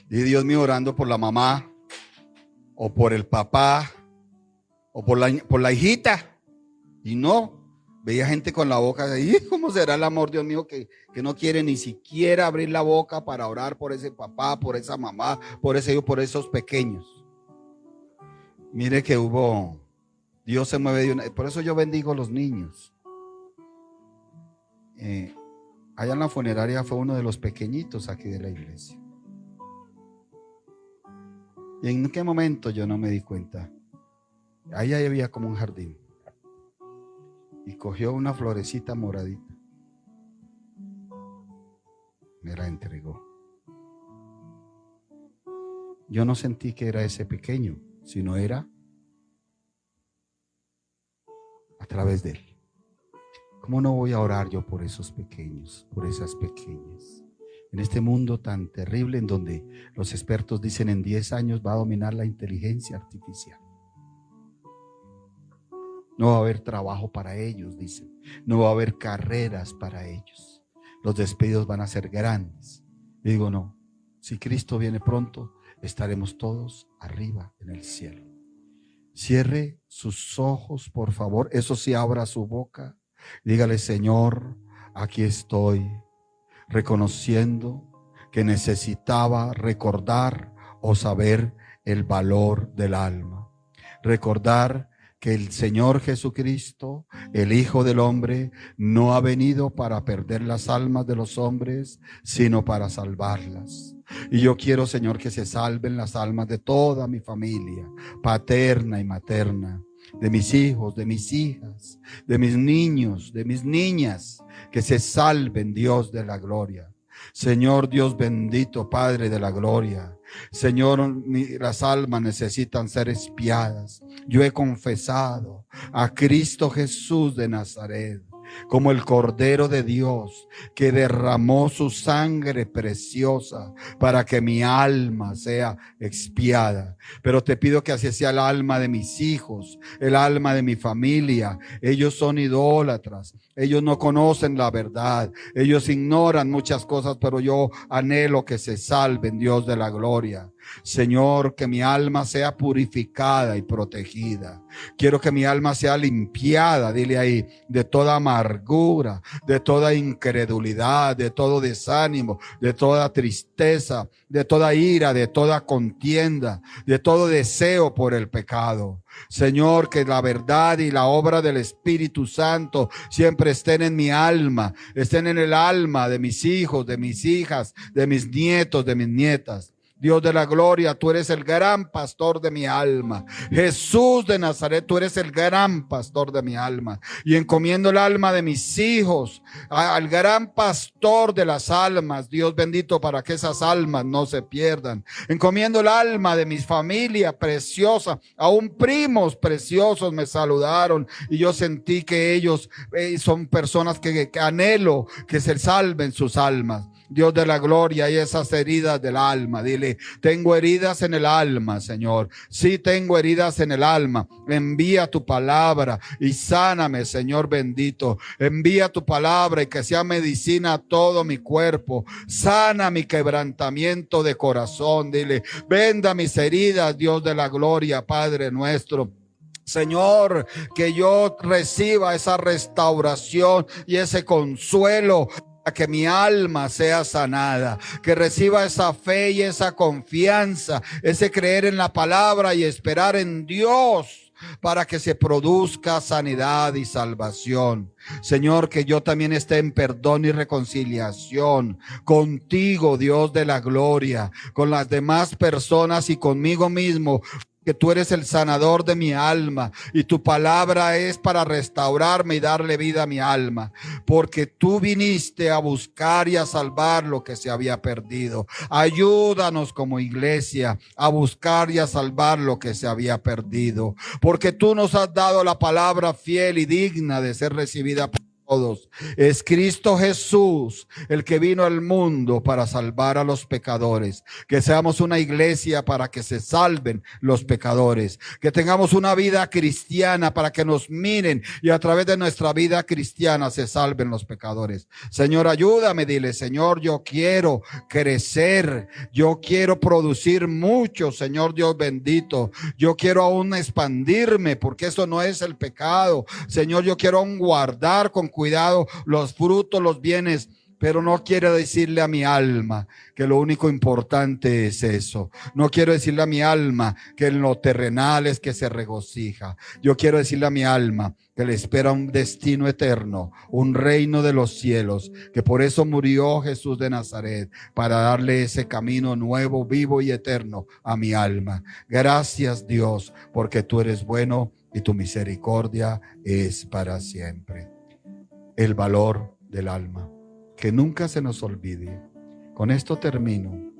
Y Dios mío, orando por la mamá o por el papá o por la hijita, y no, veía gente con la boca ahí. ¿Cómo será el amor, Dios mío, que no quiere ni siquiera abrir la boca para orar por ese papá, por esa mamá, por ese hijo, por esos pequeños? Mire que Dios se mueve de una, por eso yo bendigo a los niños. Allá en la funeraria fue uno de los pequeñitos aquí de la iglesia. ¿Y en qué momento yo no me di cuenta? Ahí había como un jardín y cogió una florecita moradita, me la entregó. Yo no sentí que era ese pequeño, sino era a través de él. ¿Cómo no voy a orar yo por esos pequeños, por esas pequeñas? En este mundo tan terrible en donde los expertos dicen en 10 años va a dominar la inteligencia artificial. No va a haber trabajo para ellos, dicen. No va a haber carreras para ellos. Los despidos van a ser grandes. Y digo, no, si Cristo viene pronto, estaremos todos arriba en el cielo. Cierre sus ojos, por favor. Eso sí, abra su boca. Dígale: Señor, aquí estoy, reconociendo que necesitaba recordar o saber el valor del alma. Recordar que el Señor Jesucristo, el Hijo del Hombre, no ha venido para perder las almas de los hombres, sino para salvarlas. Y yo quiero, Señor, que se salven las almas de toda mi familia, paterna y materna, de mis hijos, de mis hijas, de mis niños, de mis niñas, que se salven, Dios de la gloria. Señor Dios bendito, Padre de la gloria. Señor, las almas necesitan ser espiadas. Yo he confesado a Cristo Jesús de Nazaret como el Cordero de Dios que derramó su sangre preciosa para que mi alma sea expiada. Pero te pido que así sea el alma de mis hijos, el alma de mi familia. Ellos son idólatras, ellos no conocen la verdad, ellos ignoran muchas cosas, pero yo anhelo que se salven, Dios de la gloria. Señor, que mi alma sea purificada y protegida. Quiero que mi alma sea limpiada, dile ahí, de toda amargura, de toda incredulidad, de todo desánimo, de toda tristeza, de toda ira, de toda contienda, de todo deseo por el pecado. Señor, que la verdad y la obra del Espíritu Santo siempre estén en mi alma, estén en el alma de mis hijos, de mis hijas, de mis nietos, de mis nietas. Dios de la gloria, tú eres el gran pastor de mi alma. Jesús de Nazaret, tú eres el gran pastor de mi alma. Y encomiendo el alma de mis hijos al gran pastor de las almas, Dios bendito, para que esas almas no se pierdan. Encomiendo el alma de mi familia preciosa. Aún primos preciosos me saludaron y yo sentí que ellos son personas que anhelo que se salven sus almas. Dios de la gloria, y esas heridas del alma, dile, tengo heridas en el alma, Señor. Sí, tengo heridas en el alma. Envía tu palabra y sáname, Señor bendito. Envía tu palabra y que sea medicina a todo mi cuerpo. Sana mi quebrantamiento de corazón, dile, venda mis heridas, Dios de la gloria, Padre nuestro. Señor, que yo reciba esa restauración y ese consuelo, a que mi alma sea sanada, que reciba esa fe y esa confianza, ese creer en la palabra y esperar en Dios para que se produzca sanidad y salvación. Señor, que yo también esté en perdón y reconciliación contigo, Dios de la gloria, con las demás personas y conmigo mismo, que tú eres el sanador de mi alma y tu palabra es para restaurarme y darle vida a mi alma, porque tú viniste a buscar y a salvar lo que se había perdido. Ayúdanos como iglesia a buscar y a salvar lo que se había perdido, porque tú nos has dado la palabra fiel y digna de ser recibida por todos. Es Cristo Jesús el que vino al mundo para salvar a los pecadores. Que seamos una iglesia para que se salven los pecadores. Que tengamos una vida cristiana para que nos miren y a través de nuestra vida cristiana se salven los pecadores. Señor, ayúdame, dile, Señor, yo quiero crecer, yo quiero producir mucho, Señor Dios bendito. Yo quiero aún expandirme, porque eso no es el pecado. Señor, yo quiero aún guardar con cuidado los frutos, los bienes, pero no quiero decirle a mi alma que lo único importante es eso. No quiero decirle a mi alma que en lo terrenal es que se regocija. Yo quiero decirle a mi alma que le espera un destino eterno, un reino de los cielos, que por eso murió Jesús de Nazaret, para darle ese camino nuevo, vivo y eterno a mi alma. Gracias, Dios, porque tú eres bueno y tu misericordia es para siempre. El valor del alma, que nunca se nos olvide. Con esto termino.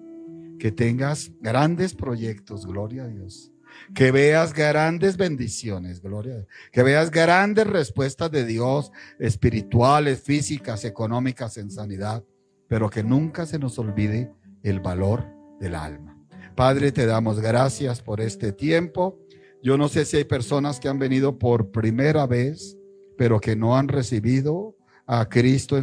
Que tengas grandes proyectos, gloria a Dios. Que veas grandes bendiciones, gloria a Dios. Que veas grandes respuestas de Dios, espirituales, físicas, económicas, en sanidad. Pero que nunca se nos olvide el valor del alma. Padre, te damos gracias por este tiempo. Yo no sé si hay personas que han venido por primera vez, pero que no han recibido a Cristo en